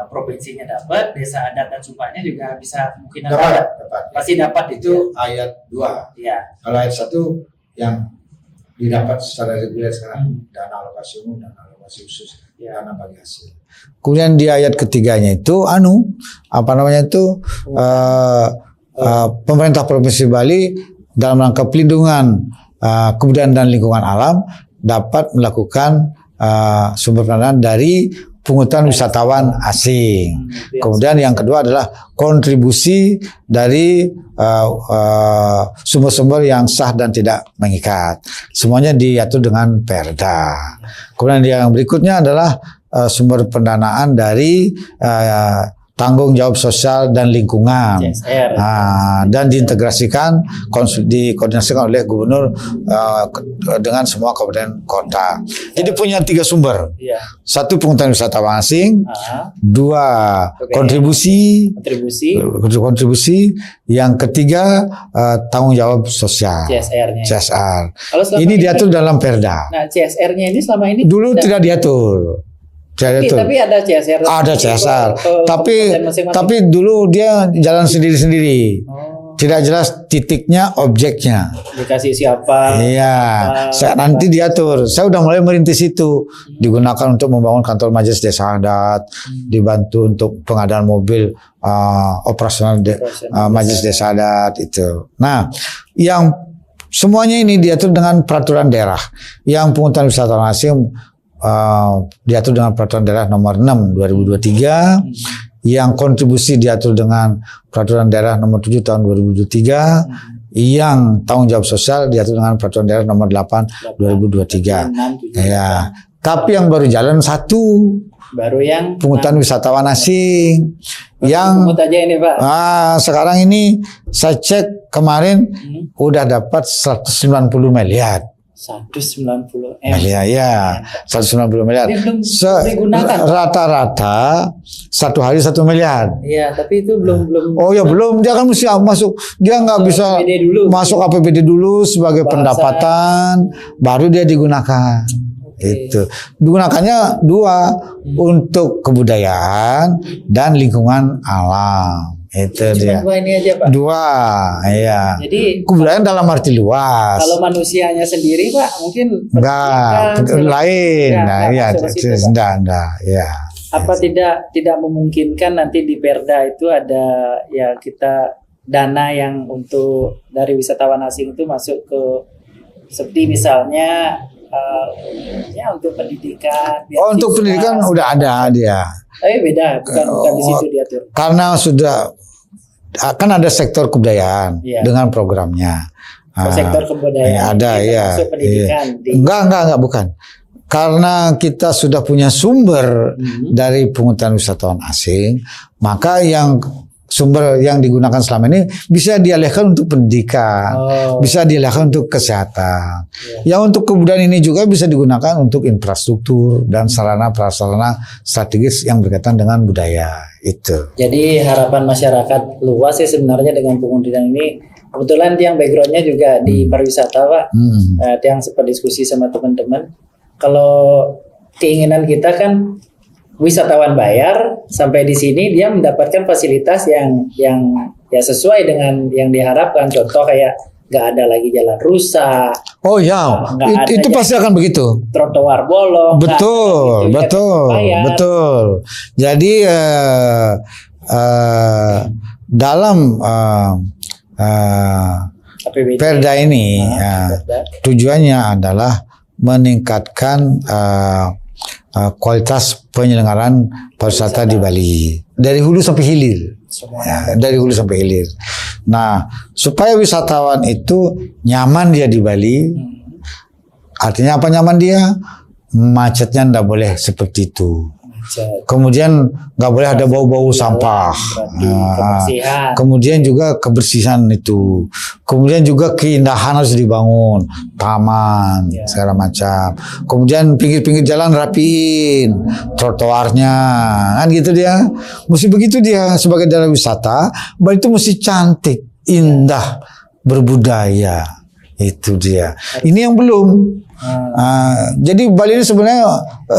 Provinsinya dapat, desa adat dan subaknya juga bisa kemungkinan dapat. Pasti dapat itu ayat 2. Iya. Kalau ayat 1 yang didapat secara reguler sekarang dana alokasi umum dan alokasi khusus dana bagi hasil. Kemudian di ayat ketiganya itu pemerintah Provinsi Bali dalam rangka pelindungan kebudayaan dan lingkungan alam dapat melakukan sumber pendanaan dari pungutan wisatawan asing. Kemudian yang kedua adalah kontribusi dari sumber-sumber yang sah dan tidak mengikat. Semuanya diatur dengan Perda. Kemudian yang berikutnya adalah sumber pendanaan dari tanggung jawab sosial dan lingkungan, dan diintegrasikan, dikoordinasikan oleh gubernur dengan semua kabupaten kota. Jadi punya 3 sumber. 1 pungutan wisatawan asing, 2 kontribusi, yang ketiga tanggung jawab sosial, CSR. Ini diatur dalam Perda. Nah, CSR-nya ini selama ini dulu tidak diatur. Tapi ada CSR. Ada CSR. Tapi dulu dia jalan sendiri-sendiri. Tidak jelas titiknya, objeknya. Dikasih siapa? Iya. Nanti diatur. Saya udah mulai merintis itu. Digunakan untuk membangun kantor majelis desa adat, dibantu untuk pengadaan mobil operasional majelis desa adat itu. Nah, yang semuanya ini diatur dengan peraturan daerah. Yang pungutan wisatawan asing diatur dengan peraturan daerah nomor 6 2023, yang kontribusi diatur dengan peraturan daerah nomor 7 tahun 2023, yang tanggung jawab sosial diatur dengan peraturan daerah nomor 8 2023. Ya, tapi yang baru jalan 1 baru yang pungutan wisatawan asing. Yang aja ini, Pak. Sekarang ini saya cek kemarin udah dapat 190 miliar. 190 M. miliar ya, 190 miliar. Ini belum digunakan. Rata-rata satu hari 1 miliar. Iya, tapi itu belum. Oh ya belum, dia kan mesti masuk, dia nggak bisa APBD dulu. masuk APBD dulu sebagai Bahasa. pendapatan, baru dia digunakan. Itu digunakannya dua, untuk kebudayaan dan lingkungan alam. Itu Cuma dia. dua ini aja, Pak. Dua, ya. Jadi Kebudayaan dalam arti luas. kalau manusianya sendiri, Pak, mungkin Enggak, pendidikan, lain. ya, Nah, nggak ya, masuk ke situ, Pak. enggak, ya. Apa tidak memungkinkan nanti di Perda itu ada ya kita dana yang untuk dari wisatawan asing itu masuk ke seperti misalnya ya untuk pendidikan. Oh, untuk beasiswa. pendidikan udah ada dia. Beda, bukan di situ diatur. Karena sudah kan ada sektor kebudayaan Iya. dengan programnya. Sektor kebudayaan ada itu ya. masuk pendidikan di- Enggak, bukan. Karena kita sudah punya sumber dari pungutan wisatawan asing, maka yang sumber yang digunakan selama ini bisa dialihkan untuk pendidikan, bisa dialihkan untuk kesehatan. Yang untuk kebudayaan ini juga bisa digunakan untuk infrastruktur dan sarana prasarana strategis yang berkaitan dengan budaya itu. Jadi harapan masyarakat luas sih sebenarnya dengan pengundian ini. Kebetulan yang backgroundnya juga di pariwisata, Pak. Yang sempat diskusi sama teman-teman. Kalau keinginan kita kan wisatawan bayar sampai di sini dia mendapatkan fasilitas yang ya sesuai dengan yang diharapkan. Contoh kayak nggak ada lagi jalan rusak, Oh ya, Nggak ada itu pasti akan begitu. trotoar bolong. nggak ada Betul, gitu, ya, betul, bayar. betul. Jadi dalam APBD. Perda ini Perda. tujuannya adalah meningkatkan kualitas penyelenggaraan pariwisata di Bali dari hulu sampai hilir. Ya, dari hulu sampai hilir. Nah, supaya wisatawan itu nyaman dia di Bali, artinya apa nyaman dia? Macetnya ndak boleh seperti itu. Kemudian nggak boleh ada bau-bau sampah. Berarti kebersihan. Kemudian juga kebersihan itu. Kemudian juga keindahan harus dibangun, taman segala macam. Kemudian pinggir-pinggir jalan rapiin, trotoarnya, kan gitu dia. Mesti begitu dia sebagai daerah wisata. Bali itu mesti cantik, indah, berbudaya. Itu dia. Ini yang belum. Jadi Bali ini sebenarnya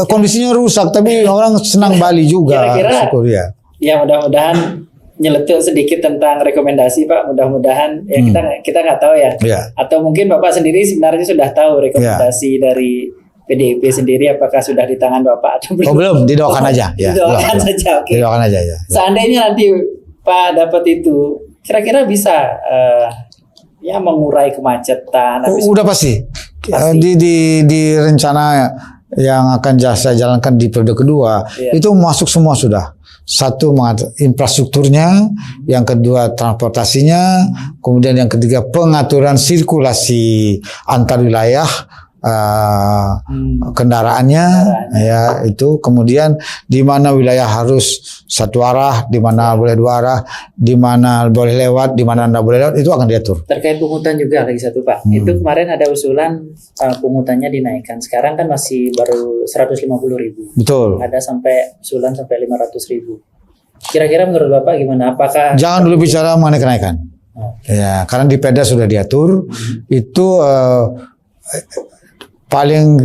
kondisinya rusak, tapi orang senang Bali juga. Kira-kira syukur ya. Ya mudah-mudahan nyeletuk sedikit tentang rekomendasi, Pak. Mudah-mudahan ya kita nggak tahu ya. Ya. Atau mungkin Bapak sendiri sebenarnya sudah tahu rekomendasi dari PDIP sendiri apakah sudah di tangan Bapak atau belum? Oh belum, didoakan aja. Ya, Didoakan belum. saja, oke. Didoakan aja ya. Seandainya nanti Pak dapat itu, kira-kira bisa ya mengurai kemacetan. Udah pasti. Di rencana yang akan saya jalankan di periode kedua itu masuk semua sudah. Satu infrastrukturnya, yang kedua transportasinya, kemudian yang ketiga pengaturan sirkulasi antar wilayah kendaraannya, ya itu. Kemudian di mana wilayah harus satu arah, di mana boleh dua arah, di mana boleh lewat, di mana tidak boleh lewat, itu akan diatur. Terkait pungutan juga lagi satu, Pak. Itu kemarin ada usulan pungutannya dinaikkan. Sekarang kan masih baru 150.000. Betul. Ada sampai usulan sampai 500.000. Kira-kira menurut Bapak gimana? Apakah Jangan dulu bicara mengenai kenaikan. Ya, karena di Perda sudah diatur itu paling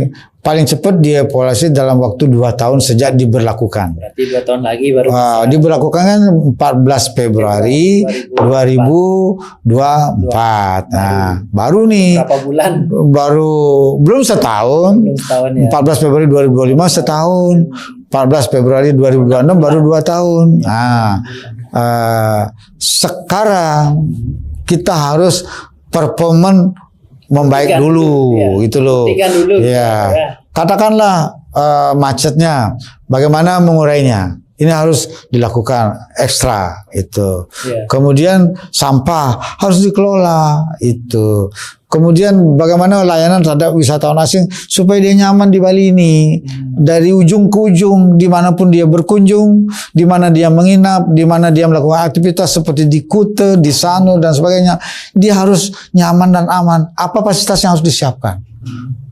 cepat dievaluasi dalam waktu 2 tahun sejak diberlakukan. berarti 2 tahun lagi baru Diberlakukan kan 14 Februari 2024. Nah, baru nih. berapa bulan? Belum setahun. Belum setahun ya. 14 Februari 2025 setahun. 14 Februari 2026 baru 2 tahun. Nah, sekarang kita harus performan membaik Buktikan dulu, gitu loh. Buktikan dulu. Ya. Katakanlah macetnya, bagaimana mengurainya? Ini harus dilakukan ekstra itu. Kemudian sampah harus dikelola itu. Kemudian bagaimana layanan terhadap wisatawan asing supaya dia nyaman di Bali ini. Dari ujung ke ujung, dimanapun dia berkunjung, di mana dia menginap, di mana dia melakukan aktivitas seperti di Kuta, di Sanur dan sebagainya, dia harus nyaman dan aman. Apa fasilitas yang harus disiapkan?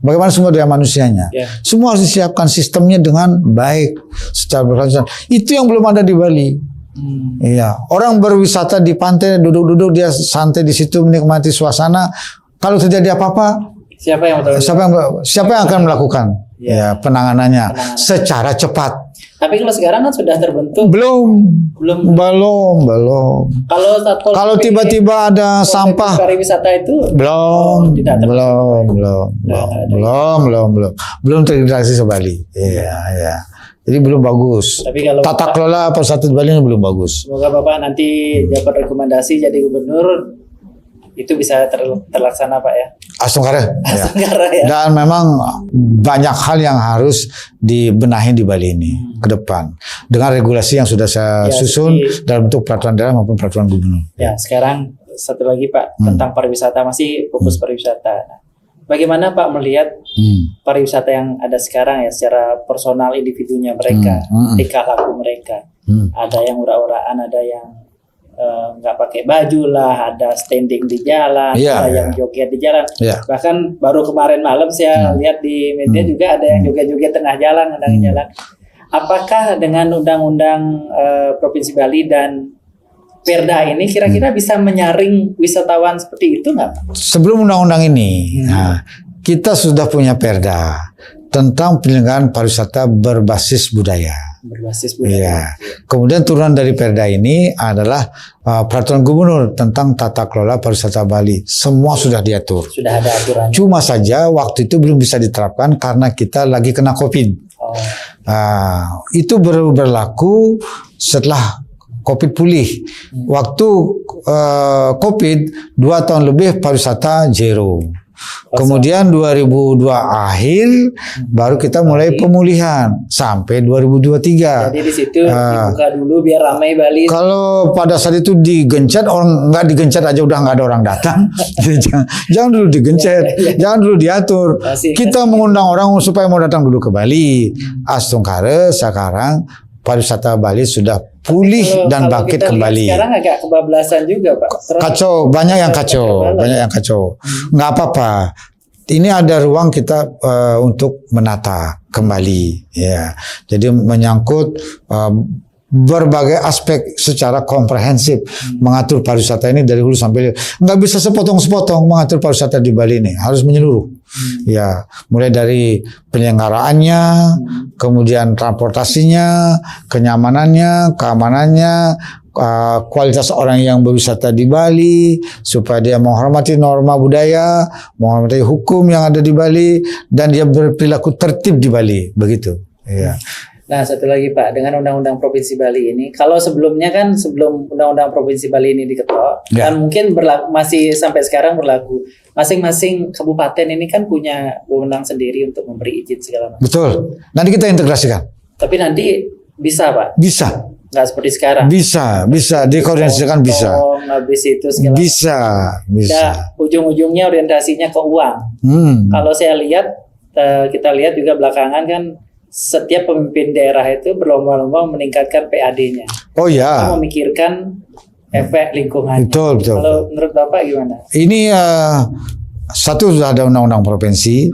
Bagaimana sumber daya manusianya? Ya. Semua harus disiapkan sistemnya dengan baik secara berkelanjutan. Itu yang belum ada di Bali. Iya, orang berwisata di pantai, duduk-duduk dia santai di situ menikmati suasana. Kalau terjadi apa-apa, Siapa yang siapa yang akan melakukan ya penanganannya secara cepat? Tapi kalau sekarang kan sudah terbentuk. Belum. Kalau Tiba-tiba ada sampah, pariwisata itu belum terintegrasi ke Bali. Iya. Jadi belum bagus. Tapi kalau Tata kelola pariwisata di Bali ini belum bagus. Semoga Bapak nanti dapat rekomendasi jadi gubernur, itu bisa terlaksana Pak ya. Astunggara. Astunggara ya. Dan memang banyak hal yang harus dibenahi di Bali ini ke depan dengan regulasi yang sudah saya susun dalam bentuk peraturan daerah maupun peraturan gubernur. Ya, sekarang satu lagi Pak tentang pariwisata, masih fokus pariwisata. Nah, bagaimana Pak melihat pariwisata yang ada sekarang ya secara personal individunya mereka, tingkah laku mereka. Ada yang ura-uraan, ada yang nggak pakai baju lah, ada standing di jalan, ada yang joget di jalan. Bahkan baru kemarin malam saya lihat di media juga ada yang joget-joget tengah jalan, jalan. Apakah dengan undang-undang Provinsi Bali dan Perda ini kira-kira bisa menyaring wisatawan seperti itu nggak? Sebelum undang-undang ini, kita sudah punya Perda tentang penyelenggaraan pariwisata berbasis budaya. Ya. Kemudian turunan dari Perda ini adalah peraturan gubernur tentang tata kelola pariwisata Bali. Semua sudah diatur. Sudah ada aturannya. Cuma saja waktu itu belum bisa diterapkan karena kita lagi kena COVID. Itu berlaku setelah COVID pulih. Waktu COVID 2 tahun lebih pariwisata zero. Kemudian 2002 akhir baru kita mulai pemulihan sampai 2023. Jadi di situ dibuka dulu biar ramai Bali. Kalau pada saat itu digencet, orang nggak digencet aja udah nggak ada orang datang. jangan dulu digencet, jangan dulu diatur. Kita mengundang orang supaya mau datang dulu ke Bali. Astunggara sekarang pariwisata Bali sudah pulih dan bangkit kembali. Sekarang agak kebablasan juga Pak. Kacau, banyak yang kacau. Nggak apa-apa. Ini ada ruang kita untuk menata kembali. Ya, jadi menyangkut berbagai aspek secara komprehensif mengatur pariwisata ini dari hulu sampai hilir. Nggak bisa sepotong-sepotong mengatur pariwisata di Bali ini, harus menyeluruh. Ya, mulai dari penyelenggaraannya, kemudian transportasinya, kenyamanannya, keamanannya, kualitas orang yang berwisata di Bali, supaya dia menghormati norma budaya, menghormati hukum yang ada di Bali, dan dia berperilaku tertib di Bali, begitu. Ya. Nah, satu lagi Pak, dengan Undang-Undang Provinsi Bali ini, kalau sebelumnya kan sebelum Undang-Undang Provinsi Bali ini diketok, kan mungkin masih sampai sekarang berlaku. Masing-masing kabupaten ini kan punya wewenang sendiri untuk memberi izin segala macam. Betul. Nanti kita integrasikan. Tapi nanti bisa Pak? Bisa. Nggak seperti sekarang? Bisa. Dikoordinasikan bisa. Habis itu segala bisa. Nah, ujung-ujungnya orientasinya ke uang. Kalau saya lihat, kita lihat juga belakangan kan, setiap pemimpin daerah itu berlomba-lomba meningkatkan PAD-nya. Oh ya. Memikirkan efek lingkungan. Betul. Kalau menurut Bapak gimana? Ini satu sudah ada undang-undang provinsi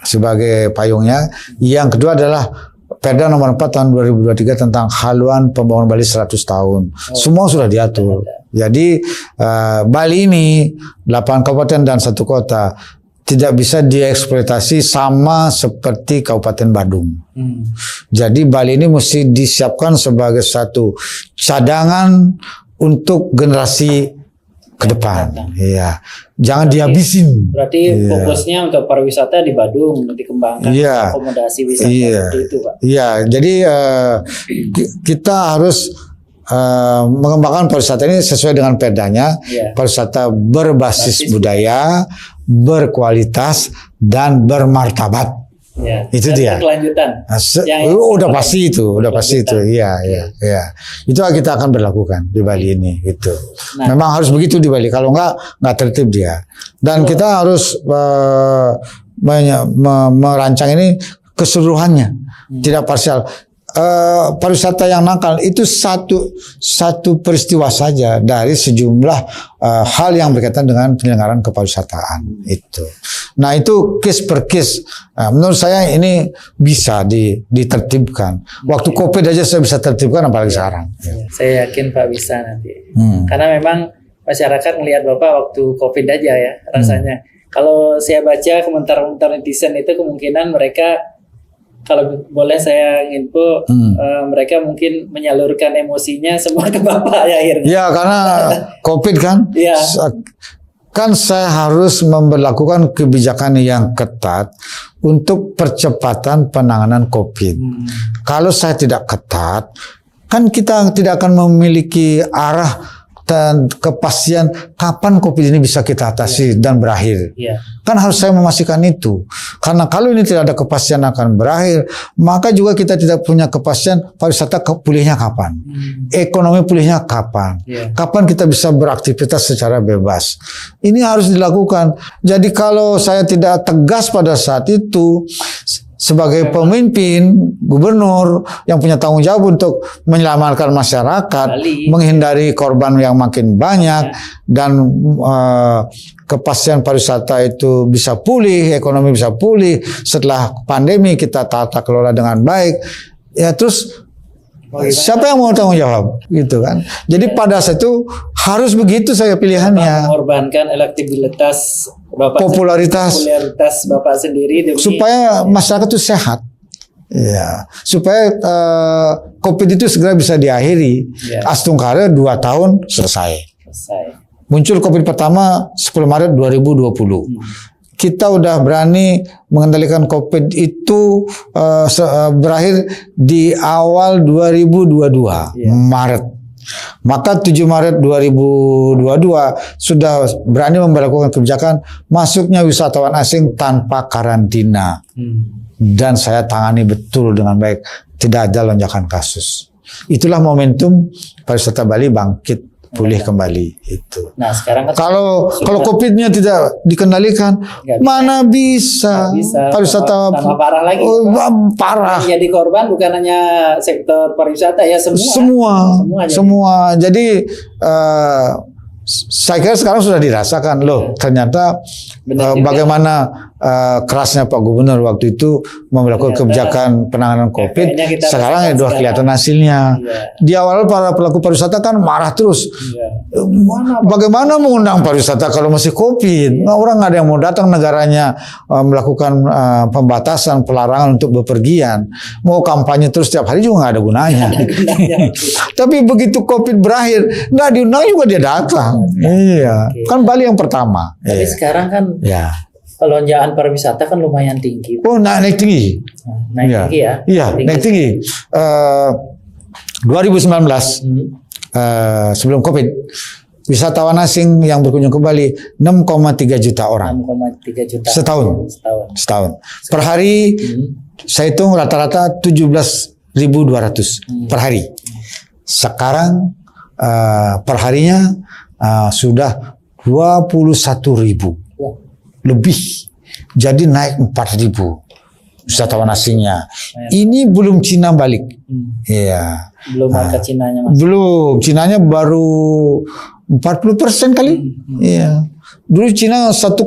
sebagai payungnya. Yang kedua adalah Perda nomor 4 tahun 2023 tentang haluan pembangunan Bali 100 tahun. Semua sudah diatur. Jadi Bali ini 8 kabupaten dan 1 kota. Tidak bisa dieksploitasi sama seperti Kabupaten Badung. Jadi Bali ini mesti disiapkan sebagai satu cadangan untuk generasi ke depan. Iya. Jangan dihabisin. Berarti fokusnya untuk pariwisata di Badung, dikembangkan akomodasi wisata seperti itu, Pak. Iya, jadi kita harus mengembangkan pariwisata ini sesuai dengan perdanya. Pariwisata berbasis budaya, berkualitas dan bermartabat. Itu dia. Kelanjutan. Udah pasti itu. Iya. Itu kita akan berlakukan di Bali ini. Gitu. Memang harus begitu di Bali. Kalau nggak tertib dia. Dan kita harus merancang ini keseluruhannya, tidak parsial. pariwisata yang nakal itu satu peristiwa saja dari sejumlah hal yang berkaitan dengan penyelenggaraan kepariwisataan itu. Nah itu case per case. Menurut saya ini bisa ditertibkan. Waktu COVID aja saya bisa tertibkan, apalagi sekarang. Saya yakin Pak bisa nanti. Karena memang masyarakat melihat Bapak waktu COVID aja ya rasanya. Kalau saya baca komentar-komentar netizen itu kemungkinan mereka, kalau boleh saya info, mereka mungkin menyalurkan emosinya semua ke Bapak ya akhirnya. Ya karena COVID kan, Ya. kan saya harus memberlakukan kebijakan yang ketat untuk percepatan penanganan COVID. Kalau saya tidak ketat, kan kita tidak akan memiliki arah dan kepastian kapan COVID ini bisa kita atasi dan berakhir. Iya. Kan harus saya memastikan itu. Karena kalau ini tidak ada kepastian akan berakhir, maka juga kita tidak punya kepastian pariwisata pulihnya kapan. Ekonomi pulihnya kapan. Iya. Kapan kita bisa beraktivitas secara bebas. Ini harus dilakukan. Jadi kalau saya tidak tegas pada saat itu, sebagai pemimpin, gubernur yang punya tanggung jawab untuk menyelamatkan masyarakat, menghindari korban yang makin banyak, dan kepastian pariwisata itu bisa pulih, ekonomi bisa pulih setelah pandemi, kita tata kelola dengan baik. Ya terus siapa yang mau tanggung jawab, gitu kan? Jadi pada saat itu harus begitu saya pilihannya. Mengorbankan elektabilitas Bapak, popularitas Bapak sendiri demi supaya masyarakat itu sehat, ya, supaya COVID itu segera bisa diakhiri. Astungkare 2 tahun selesai. Muncul COVID pertama 10 Maret 2020. Kita udah berani mengendalikan COVID itu berakhir di awal 2022 Maret. Maka 7 Maret 2022 sudah berani memberlakukan kebijakan masuknya wisatawan asing tanpa karantina. Dan saya tangani betul dengan baik, tidak ada lonjakan kasus. Itulah momentum pariwisata Bali bangkit, pulih kembali itu. Nah, sekarang kan kalau COVID-nya tidak dikendalikan, mana bisa pariwisata tambah parah lagi. Parah. Jadi korban bukan hanya sektor pariwisata ya, semua. Jadi saya kira sekarang sudah dirasakan loh, ternyata bagaimana kerasnya Pak Gubernur waktu itu memperlakukan kebijakan penanganan COVID. Sekarang ya sudah kelihatan hasilnya. Di awal para pelaku pariwisata kan marah terus. Bagaimana mengundang pariwisata kalau masih COVID? Orang nggak ada yang mau datang, negaranya melakukan pembatasan, pelarangan untuk bepergian. Mau kampanye terus setiap hari juga nggak ada gunanya. Tapi begitu COVID berakhir, nggak diundang juga dia datang. Iya, kan Bali yang pertama. Tapi sekarang kan lonjakan pariwisata kan lumayan tinggi. Oh, naik tinggi. Tinggi ya? Iya, naik tinggi. 2019 sebelum COVID, wisatawan asing yang berkunjung ke Bali 6,3 juta orang. 6,3 juta. Setahun. Per hari saya hitung rata-rata 17.200 per hari. Sekarang per harinya sudah 21.000 lebih, jadi naik 4.000 wisatawan asingnya. Ini belum Cina balik, ya. Belum market Cinanya mas. Belum, Cinanya baru 40% kali. Iya. Dulu Cina 1,2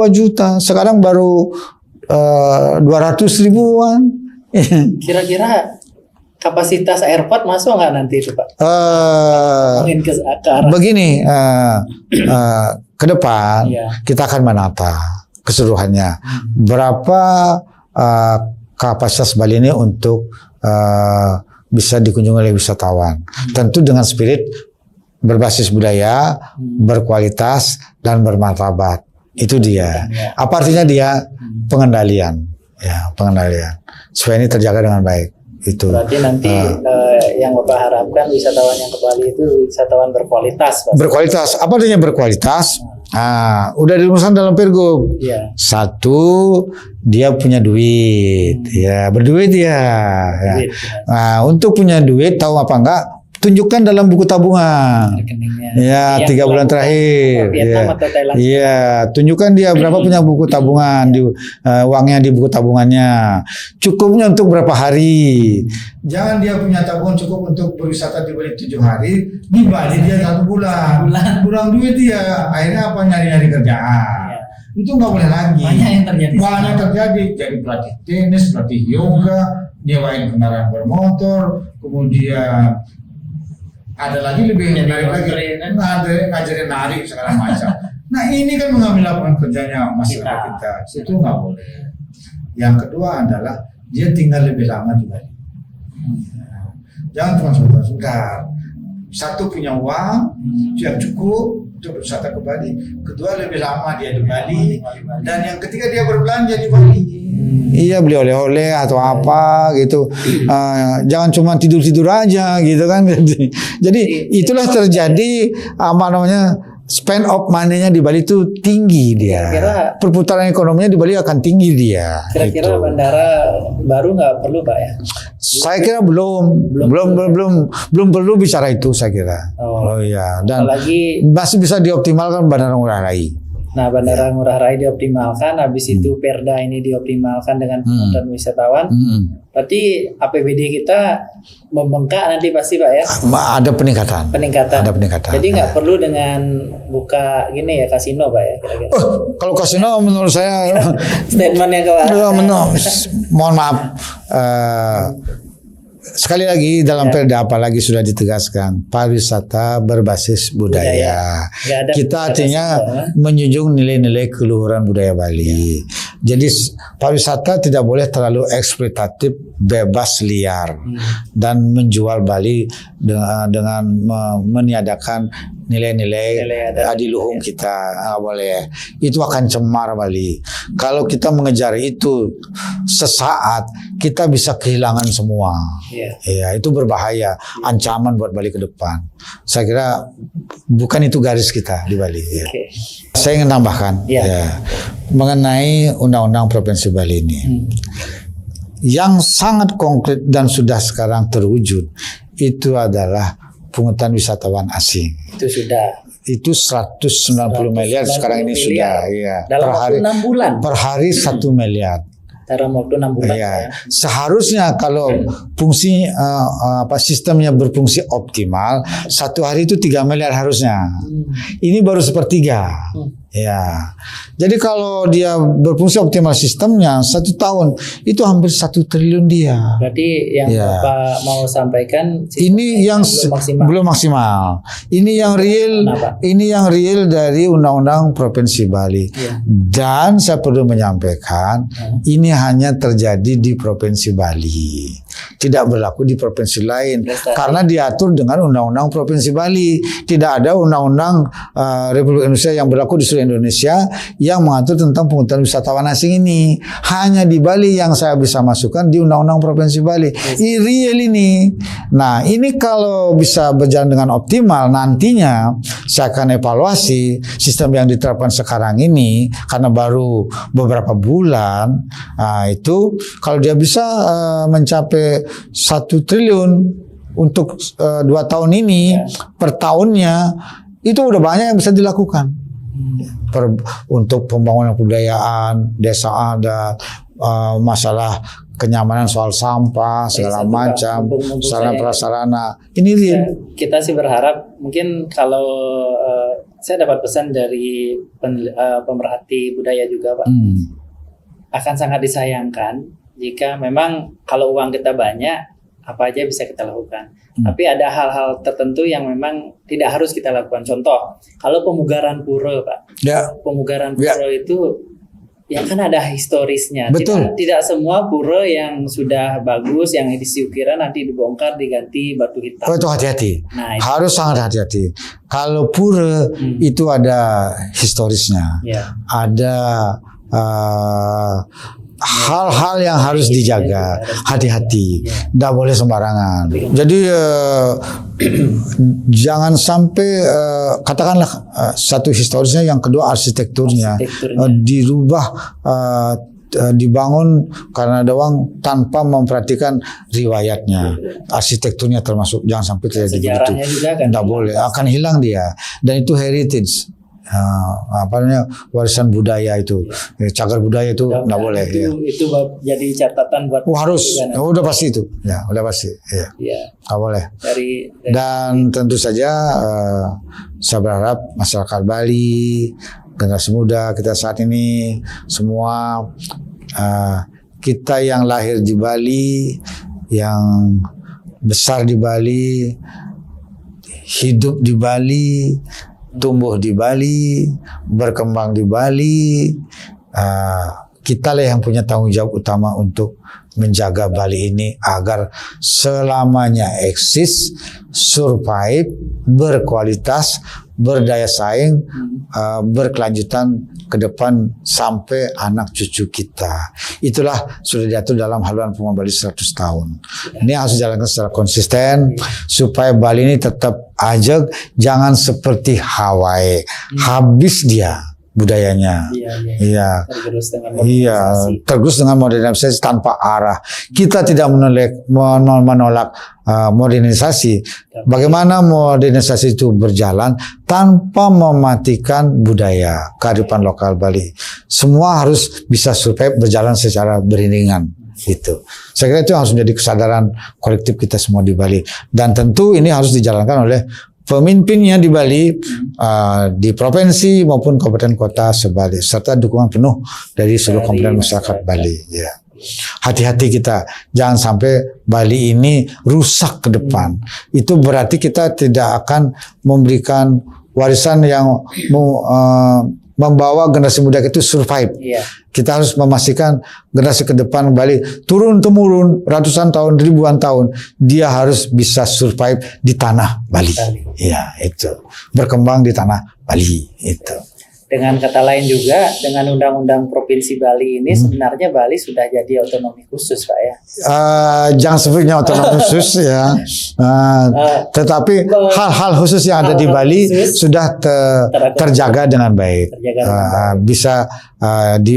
juta, sekarang baru 200 ribuan. Kira-kira kapasitas airport masuk nggak nanti itu Pak? Begini, ke depan kita akan menata keseluruhannya. Berapa kapasitas Bali ini untuk bisa dikunjungi oleh wisatawan. Tentu dengan spirit berbasis budaya, berkualitas, dan bermartabat. Itu dia. Apa artinya dia? Pengendalian. Ya, pengendalian. Supaya ini terjaga dengan baik. Itu. Berarti nanti yang Bapak harapkan wisatawan yang ke Bali itu wisatawan berkualitas. Pak. Berkualitas. Apa artinya berkualitas? Udah dirumuskan dalam Pergub. Satu, dia punya duit. Ya, berduit ya. Nah, untuk punya duit, tahu apa enggak? tunjukkan dalam buku tabungan. Rekeningnya. Ya, Yang 3 bulan melakukan terakhir. Vietnam Ya. atau Thailand. Iya, tunjukkan dia berapa punya buku tabungan di uangnya di buku tabungannya. Cukupnya untuk berapa hari. Jangan dia punya tabungan cukup untuk berwisata di Bali 7 hari, di Bali dia 1 bulan. Kurang duit dia. Akhirnya apa, nyari-nyari kerjaan. Iya. Itu nggak boleh lagi. Banyak yang terjadi. Banyak terjadi. Jadi pelatih tenis, pelatih yoga, nyewain kendaraan bermotor, kemudian ada lagi lebih Jadi menarik lagi, ngajarin nari segala macam. Nah ini kan mengambil lapangan kerjanya masyarakat kita, itu nggak boleh. Yang kedua adalah dia tinggal lebih lama di Bali. Jangan cuma sebentar-sebentar. Satu, punya uang yang cukup untuk berwisata ke Bali. Kedua, lebih lama dia di Bali. Dan yang ketiga, dia berbelanja di Bali. Iya, beli oleh-oleh atau apa gitu. Jangan cuma tidur-tidur aja gitu kan. Jadi itulah terjadi apa namanya, spend of money-nya di Bali itu tinggi dia. Kira-kira- Perputaran ekonominya di Bali akan tinggi dia. Kira-kira Gitu. bandara baru nggak perlu Pak ya? Saya kira belum perlu bicara itu, saya kira. Oh. Oh iya, dan Apalagi masih bisa dioptimalkan Bandara Ngurah Rai. nah Bandara Ngurah Rai dioptimalkan, habis itu Perda ini dioptimalkan dengan pengaturan wisatawan. Berarti APBD kita membengkak nanti pasti Pak ya? Ada peningkatan. Peningkatan. Ada peningkatan. Jadi nggak perlu dengan buka gini ya kasino Pak ya kira-kira. Kalau kasino menurut saya Statement yang kemarin. mohon maaf. Sekali lagi dalam Perda apalagi sudah ditegaskan pariwisata berbasis budaya. Nggak ada Kita budaya artinya semua. menjunjung nilai-nilai keluhuran budaya Bali. Jadi pariwisata tidak boleh terlalu eksploitatif, bebas liar dan menjual Bali dengan meniadakan nilai-nilai Nilai adat. adiluhung kita. Nggak boleh. Itu akan cemar Bali. Kalau kita mengejar itu sesaat, kita bisa kehilangan semua. Iya. Ya, itu berbahaya, ancaman buat Bali ke depan. Saya kira bukan itu garis kita di Bali. Ya. Oke. Saya ingin tambahkan Ya. ya, mengenai Undang-Undang Provinsi Bali ini. Yang sangat konkret dan sudah sekarang terwujud itu adalah pungutan wisatawan asing. Itu sudah. Itu 190 miliar sekarang ini sudah ya. Dalam waktu 6 bulan. Per hari 1 miliar. Dalam waktu 6 bulan. Ya, seharusnya kalau fungsi sistemnya berfungsi optimal, 1 hari itu 3 miliar harusnya. Ini baru sepertiga. Ya, jadi kalau dia berfungsi optimal sistemnya 1 tahun itu hampir 1 triliun dia. Berarti yang Ya. Bapak mau sampaikan Ini yang belum maksimal. Ini yang real. Kenapa? Ini yang real dari Undang-Undang Provinsi Bali. Iya. Dan saya perlu menyampaikan, ini hanya terjadi di Provinsi Bali. Tidak berlaku di provinsi lain. Karena diatur dengan Undang-Undang Provinsi Bali. Tidak ada Undang-Undang Republik Indonesia yang berlaku di seluruh Indonesia yang mengatur tentang pungutan wisatawan asing ini. Hanya di Bali yang saya bisa masukkan di Undang-Undang Provinsi Bali. Ini real ini. Nah, ini kalau bisa berjalan dengan optimal, nantinya saya akan evaluasi sistem yang diterapkan sekarang ini karena baru beberapa bulan. Nah, itu kalau dia bisa mencapai 1 triliun untuk 2 tahun ini per tahunnya, itu udah banyak yang bisa dilakukan. Untuk pembangunan kebudayaan, desa adat, masalah kenyamanan soal sampah, segala macam, sarana prasarana. Ini real. Kita sih berharap mungkin kalau saya dapat pesan dari pemerhati budaya juga Pak, akan sangat disayangkan jika memang kalau uang kita banyak, apa aja bisa kita lakukan. Tapi ada hal-hal tertentu yang memang tidak harus kita lakukan. Contoh, kalau pemugaran pura, Pak. Ya. Pemugaran pura itu ya kan ada historisnya. Betul. Tidak semua pura yang sudah bagus, yang isi ukiran nanti dibongkar diganti batu hitam. Oh, itu hati-hati. Nah, itu. Harus sangat hati-hati. Kalau pura itu ada historisnya. Ya. Ada hal-hal yang harus dijaga, hati-hati, tidak boleh sembarangan. Jadi jangan sampai katakanlah satu historisnya, yang kedua arsitekturnya dirubah dibangun karena doang tanpa memperhatikan riwayatnya, arsitekturnya termasuk, jangan sampai terjadi begitu. Sejarahnya juga kan Tidak boleh, akan hilang dia. Dan itu heritage, apa namanya, warisan budaya itu, cagar budaya itu tidak boleh. Itu jadi catatan buat Harus, kan? udah pasti itu, ya udah pasti. Nggak boleh. Dan tentu saja saya berharap masyarakat Bali, generasi muda kita saat ini semua, kita yang lahir di Bali, yang besar di Bali, hidup di Bali, tumbuh di Bali, berkembang di Bali, kita lah yang punya tanggung jawab utama untuk menjaga Bali ini agar selamanya eksis, survive, berkualitas, berdaya saing, berkelanjutan ke depan sampai anak cucu kita. Itulah sudah diatur dalam haluan Pembangunan Bali 100 tahun. Ini harus dijalankan secara konsisten supaya Bali ini tetap ajeg, jangan seperti Hawaii. Habis dia budayanya. Iya. Tergerus dengan modernisasi tanpa arah. Kita tidak menolak modernisasi. Bagaimana modernisasi itu berjalan tanpa mematikan budaya, kearifan lokal Bali. Semua harus bisa survive, berjalan secara beriringan. Itu. Saya kira itu harus menjadi kesadaran kolektif kita semua di Bali. Dan tentu ini harus dijalankan oleh pemimpinnya di Bali, di provinsi maupun kabupaten kota sebalik, serta dukungan penuh dari seluruh komponen masyarakat Bali. Ya. Hati-hati kita, jangan sampai Bali ini rusak ke depan. Itu berarti kita tidak akan memberikan warisan yang membawa generasi muda itu survive. Kita harus memastikan generasi ke depan Bali turun-temurun ratusan tahun, ribuan tahun, dia harus bisa survive di tanah Bali. Ya, itu. Berkembang di tanah Bali, itu. Dengan kata lain juga, dengan undang-undang Provinsi Bali ini sebenarnya Bali sudah jadi otonomi khusus, Pak ya? Jangan sebutnya otonomi khusus ya. Tetapi hal-hal khusus yang ada di Bali sudah terjaga dengan baik.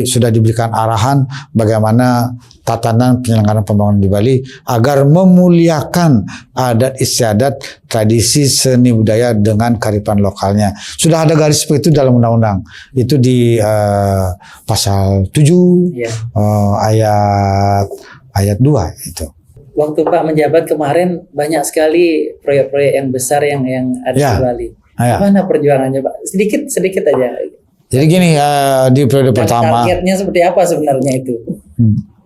Sudah diberikan arahan bagaimana tatanan penyelenggaraan pembangunan di Bali agar memuliakan adat istiadat, tradisi, seni budaya dengan kearifan lokalnya. Sudah ada garis seperti itu dalam undang-undang. Itu di pasal 7 ayat 2 itu. Waktu Pak menjabat kemarin banyak sekali proyek-proyek yang besar yang ada di Bali. Gimana perjuangannya Pak? Sedikit aja. Jadi gini, di periode pertama. Targetnya seperti apa sebenarnya itu?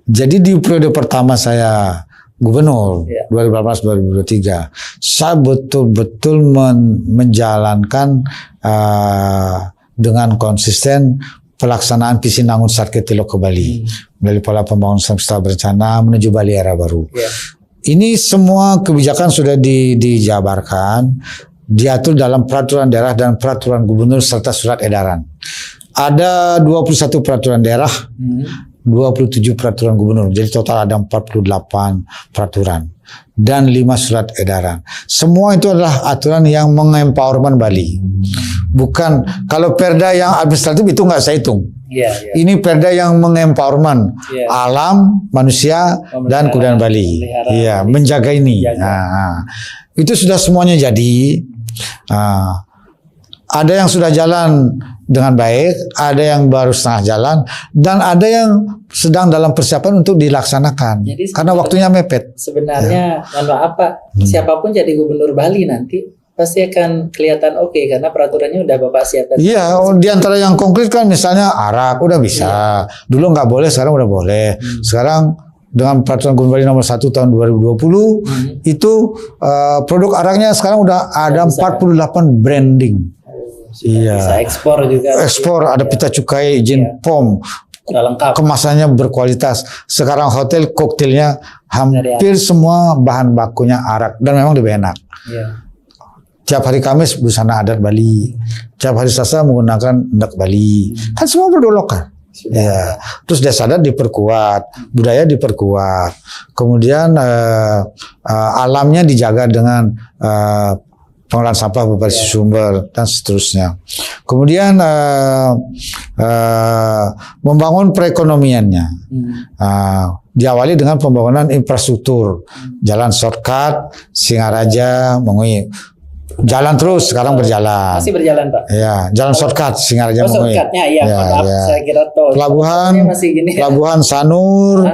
Jadi di periode pertama saya gubernur 2018-2023, saya betul-betul menjalankan dengan konsisten pelaksanaan visi Nangun Sarke Tilo ke Bali dari pola pembangunan semesta berencana menuju Bali era baru. Ini semua kebijakan sudah dijabarkan, diatur dalam peraturan daerah dan peraturan gubernur serta surat edaran. Ada 21 peraturan daerah, 27 peraturan gubernur. Jadi total ada 48 peraturan dan 5 surat edaran. Semua itu adalah aturan yang mengempowerment Bali. Bukan, kalau perda yang administratif itu nggak saya hitung. Ini perda yang mengempowerment alam, manusia, dan kebudayaan Bali. Menjaga ini. Itu sudah semuanya jadi. Ada yang sudah jalan dengan baik, ada yang baru setengah jalan, dan ada yang sedang dalam persiapan untuk dilaksanakan. Jadi karena waktunya mepet. Sebenarnya, siapapun jadi gubernur Bali nanti pasti akan kelihatan oke karena peraturannya udah Bapak siapkan. Iya, di antara yang konkret kan misalnya arak udah bisa. Dulu nggak boleh, sekarang udah boleh. Sekarang dengan peraturan Gubernur Bali nomor 1 tahun 2020 itu produk araknya sekarang udah ada 48 branding. Bisa ekspor juga. Ekspor, ada pita cukai, izin POM. Kemasannya berkualitas. Sekarang hotel koktailnya hampir semua bahan bakunya arak dan memang lebih enak. Tiap hari Kamis busana adat Bali, tiap hari Selasa menggunakan endak Bali. Kan semua produk lokal. Terus desa adat diperkuat, budaya diperkuat. Kemudian alamnya dijaga dengan pengolahan sampah berbasis sumber dan seterusnya. Kemudian membangun perekonomiannya. Diawali dengan pembangunan infrastruktur, jalan shortcut, Singaraja, Mengui. Jalan terus sekarang berjalan. Masih berjalan, Pak. Ya, jalan shortcut Singaraja Mengui. Shortcutnya ya, maaf, ya. saya kira tol. Pelabuhan Sanur,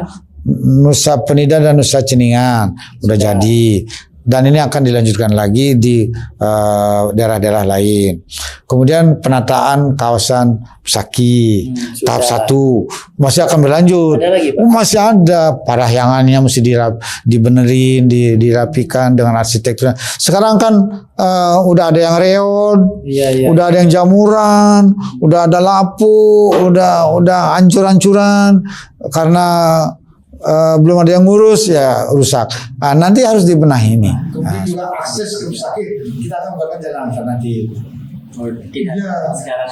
Nusa Penida dan Nusa Ceningan udah jadi. Dan ini akan dilanjutkan lagi di daerah-daerah lain. Kemudian penataan kawasan Saki tahap 1 masih akan berlanjut. Ada lagi, Pak? Masih ada, parahyangannya mesti dibenerin, dirapikan dengan arsitekturnya. Sekarang kan udah ada yang reot, udah ada yang jamuran, udah ada lapu, udah hancur-hancuran karena belum ada yang ngurus ya rusak. Nah, nanti harus dibenahi ini. Kemudian juga akses ke Saki kita akan buatkan jalan alternatif. Tidak.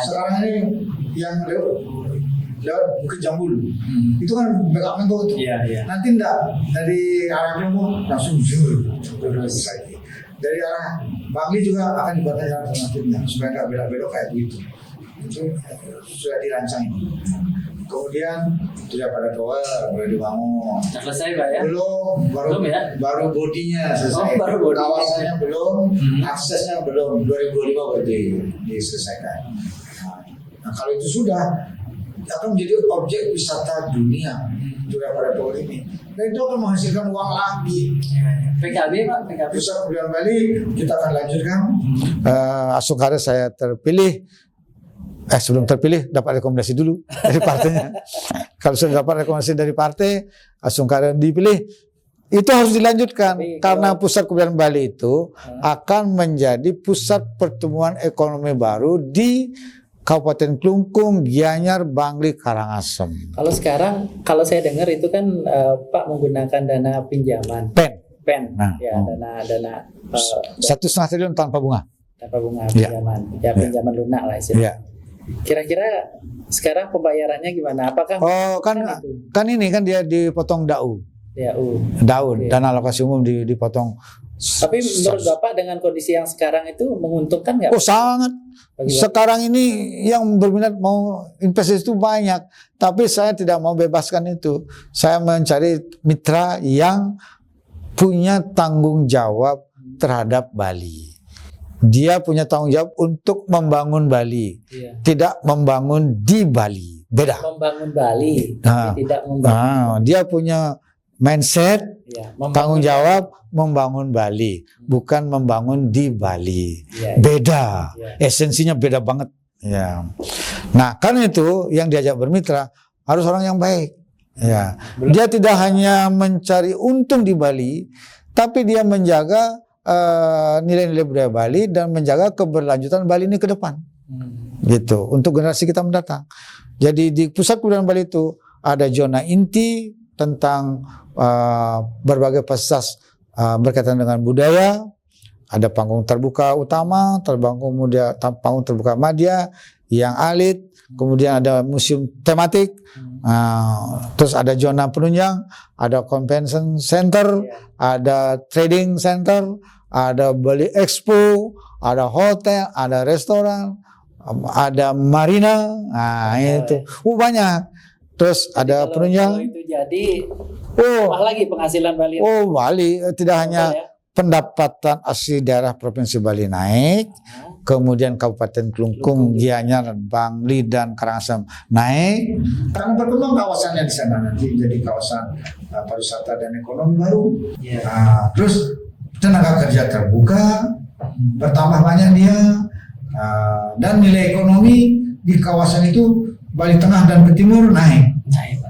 Sekarang ini yang lewat Bukit Jambul itu kan backup tuh. Nanti enggak dari arah Bromo langsung terus lagi. Dari arah Bangli juga akan dibuatkan jalan alternatifnya supaya nggak belok-belok kayak begitu. Itu sudah dirancang ini. Kemudian sudah pada tower boleh dibangun. Selesai, Pak ya? Belum, baru bodinya selesai. Kawasannya belum, aksesnya belum. 2025 baru diselesaikan. Nah, kalau itu sudah akan menjadi objek wisata dunia sudah pada tower ini. Dan itu akan menghasilkan uang lagi. PKB, Pak, PKB. Pusat Kebudayaan Bali kita akan lanjutkan. Asukara saya terpilih. Sebelum terpilih dapat rekomendasi dulu dari partainya. Kalau sudah dapat rekomendasi dari partai, Asungkara dipilih, itu harus dilanjutkan. Karena Pusat Kebudayaan Bali itu akan menjadi pusat pertumbuhan ekonomi baru di Kabupaten Klungkung, Gianyar, Bangli, Karangasem. Kalau sekarang, kalau saya dengar itu kan Pak menggunakan dana pinjaman. PEN. Nah, ya, dana 1,5 triliun tanpa bunga. Tanpa bunga pinjaman. Pinjaman lunak lah istilahnya. Kira-kira sekarang pembayarannya gimana? Apakah kan ini kan dia dipotong daun, dana alokasi umum dipotong. Tapi menurut Bapak dengan kondisi yang sekarang itu menguntungkan nggak? Oh sangat. Sekarang ini yang berminat mau investasi itu banyak, tapi saya tidak mau bebaskan itu. Saya mencari mitra yang punya tanggung jawab terhadap Bali. Dia punya tanggung jawab untuk membangun Bali, tidak membangun di Bali. Beda. Membangun Bali, tapi tidak membangun. Dia punya mindset, tanggung jawab membangun Bali, bukan membangun di Bali. Beda. Esensinya beda banget. Ya. Nah, karena itu yang diajak bermitra harus orang yang baik. Ya. Dia tidak hanya mencari untung di Bali, tapi dia menjaga nilai-nilai budaya Bali dan menjaga keberlanjutan Bali ini ke depan, gitu, untuk generasi kita mendatang. Jadi di Pusat Kebudayaan Bali itu ada zona inti tentang berbagai fasilitas berkaitan dengan budaya, ada panggung terbuka utama, panggung terbuka madya, yang alit, kemudian ada museum tematik, terus ada zona penunjang, ada convention center, ada trading center, ada Bali Expo, ada hotel, ada restoran, ada marina, itu banyak. Terus ada penunjang. Kalau itu jadi, lagi penghasilan Bali. Bali tidak hanya pendapatan asli daerah Provinsi Bali naik, kemudian Kabupaten Klungkung, Gianyar, Bangli dan Karangasem naik. Karena berkembang kawasannya di sana nanti jadi kawasan pariwisata dan ekonomi baru. Terus tenaga kerja terbuka, bertambah banyak dia, dan nilai ekonomi di kawasan itu Bali Tengah dan ke Timur naik.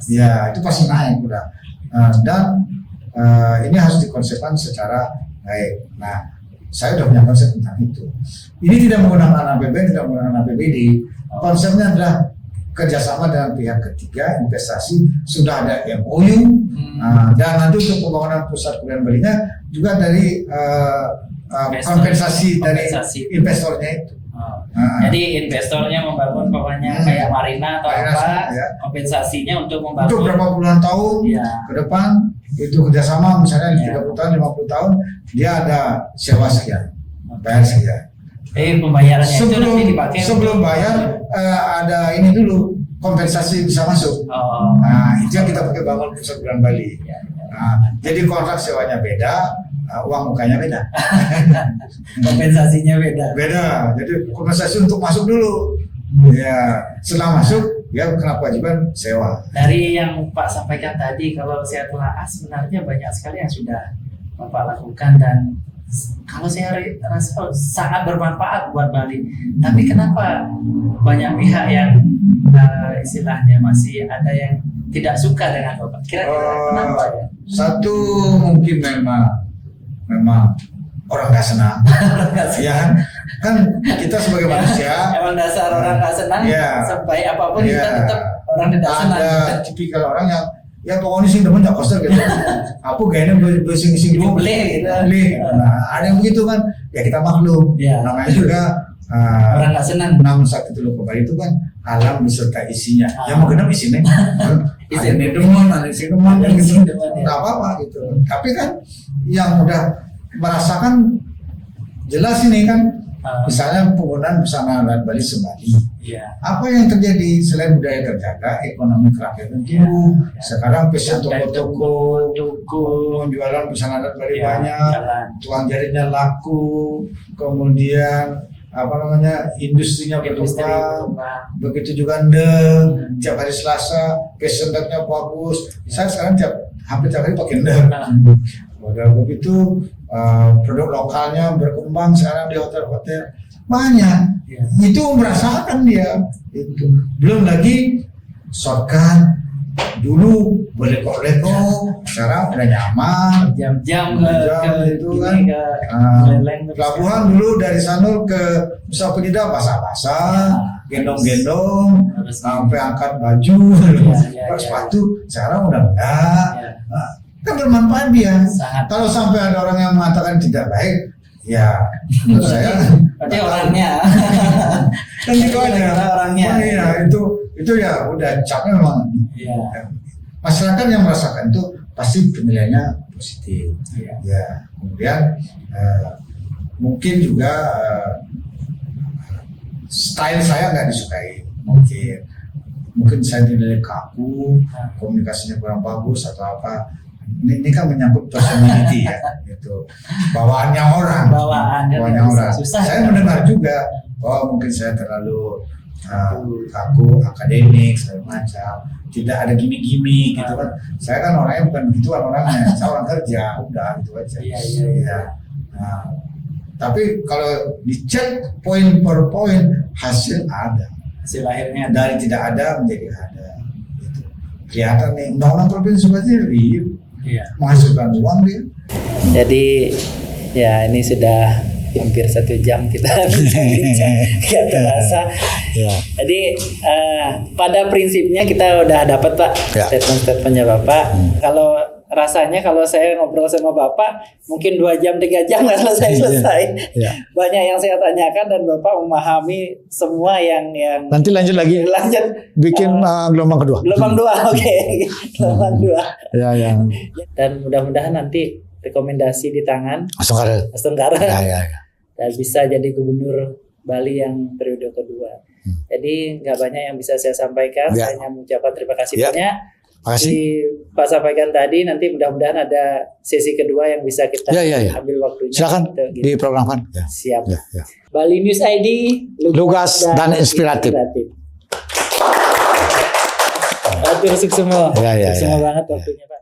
Ya, itu pasti naik udah. Dan ini harus dikonsepkan secara baik. Nah, saya sudah punya konsep tentang itu. Ini tidak menggunakan APBN, tidak menggunakan APBD. Konsepnya adalah kerjasama dengan pihak ketiga, investasi, sudah ada MOU, dan nanti untuk pembangunan pusat kebudayaan Bali-nya juga dari kompensasi dari investornya itu. Jadi investornya membangun pokoknya kayak marina atau apa, kompensasinya untuk membangun. Untuk berapa puluhan tahun ke depan itu kerjasama, misalnya 30 tahun, 50 tahun, dia ada sewa sekian. bayar sekian. Pembayarannya itu nanti dipakai sebelum bayar ada ini dulu kompensasi bisa masuk. Nah, itu yang kita pakai bangun pusat hiburan Bali. Nah, jadi kontrak sewanya beda, uang mukanya beda. Kompensasinya beda. Beda. Jadi kompensasi untuk masuk dulu. Ya, setelah masuk ya kena kewajiban sewa. Dari yang Pak sampaikan tadi, kalau saya telah sebenarnya banyak sekali yang sudah Bapak lakukan dan kalau saya rasa sangat bermanfaat buat Bali. Tapi kenapa banyak pihak yang istilahnya masih ada yang tidak suka dengan Bapak? Kira-kira kenapa ya? Satu mungkin memang orang nggak senang. Ya kan kita sebagai manusia. Emang dasar orang nggak senang. Ya, sampai apapun kita tetap orang tidak senang. Ada tipikal orang yang ya pokoknya sing demen tak koster gitu. Aku kayaknya bersing-sing Ibu beli gitu. Nah, ada yang begitu kan. Ya kita maklum. Ya. Namanya juga orang nggak senang. 613 Kebali itu kan alam beserta isinya. Ya mau kenapa isinya? Ada Isinya. demen, ada isi demen kan gitu. Isi demen, ya. Nggak apa-apa gitu. Tapi kan yang udah merasakan jelas ini kan. Misalnya penggunaan busana adat Bali Sembali. Iya. Apa yang terjadi selain budaya terjaga, ekonomi kerakyatan tumbuh. Sekarang pesan toko-toko, jualan busana adat Bali banyak, tuang jarinya laku, kemudian industrinya berkembang. Begitu juga ndeng, tiap hari Selasa, fashion datnya bagus. Saya sekarang hampir tiap hari pakai ndeng. Udah begitu produk lokalnya berkembang sekarang di hotel-hotel banyak. Itu merasakan dia itu. Belum lagi shortcut dulu berlekok-lekok, sekarang udah nyaman. Jam-jam itu kan. Pelabuhan dulu dari Sanur ke Nusa Penida basah-basah, gendong-gendong, sampai angkat baju, sepatu. Sekarang udah enggak. Kan bermanfaat dia. Kalau sampai ada orang yang mengatakan tidak baik, ya menurut saya berarti orangnya kan gitu aja. Orangnya. Iya, itu ya udah capek memang. Iya. Masyarakat yang merasakan itu pasti penilaiannya positif. Iya. Ya, kemudian mungkin juga style saya nggak disukai, mungkin saya dinilai kaku, komunikasinya kurang bagus atau apa. Ini kan menyangkut personality ya, gitu. Bawaannya orang. Susah. Saya mendengar juga bahwa mungkin saya terlalu kaku, akademik, segala macam. Tidak ada gimmick-gimmick gitu kan. Saya kan orangnya bukan begituan orangnya. Saya orang kerja, udah gitu aja. Iya. Nah, tapi kalau dicek poin per poin, hasil ada. Hasil akhirnya dari tidak ada menjadi ada. Gitu. Kelihatan nih, undang-undang provinsi sendiri. Iya. Menghasilkan uang dia. Jadi ya ini sudah hampir 1 jam kita nggak terasa. Ya. Jadi pada prinsipnya kita udah dapat Pak statement-statementnya Bapak. Kalau rasanya kalau saya ngobrol sama Bapak mungkin 2 jam 3 jam nggak selesai. Ya. Banyak yang saya tanyakan dan Bapak memahami semua yang nanti lanjut lagi. Bikin gelombang kedua. Gelombang 2, oke. Gelombang 2. Ya. Dan mudah-mudahan nanti rekomendasi di tangan Astenggara. Ya. Dan bisa jadi gubernur Bali yang periode kedua. Jadi nggak banyak yang bisa saya sampaikan. Ya. Saya hanya mengucapkan terima kasih Ya. banyak. Makasih. Jadi Pak sampaikan tadi nanti mudah-mudahan ada sesi kedua yang bisa kita ambil waktunya. Silakan gitu. diprogramkan. Ya. Siap. Ya. Bali News ID lugas dan inspiratif. Atur semua. Ya. Semua banget waktunya Pak.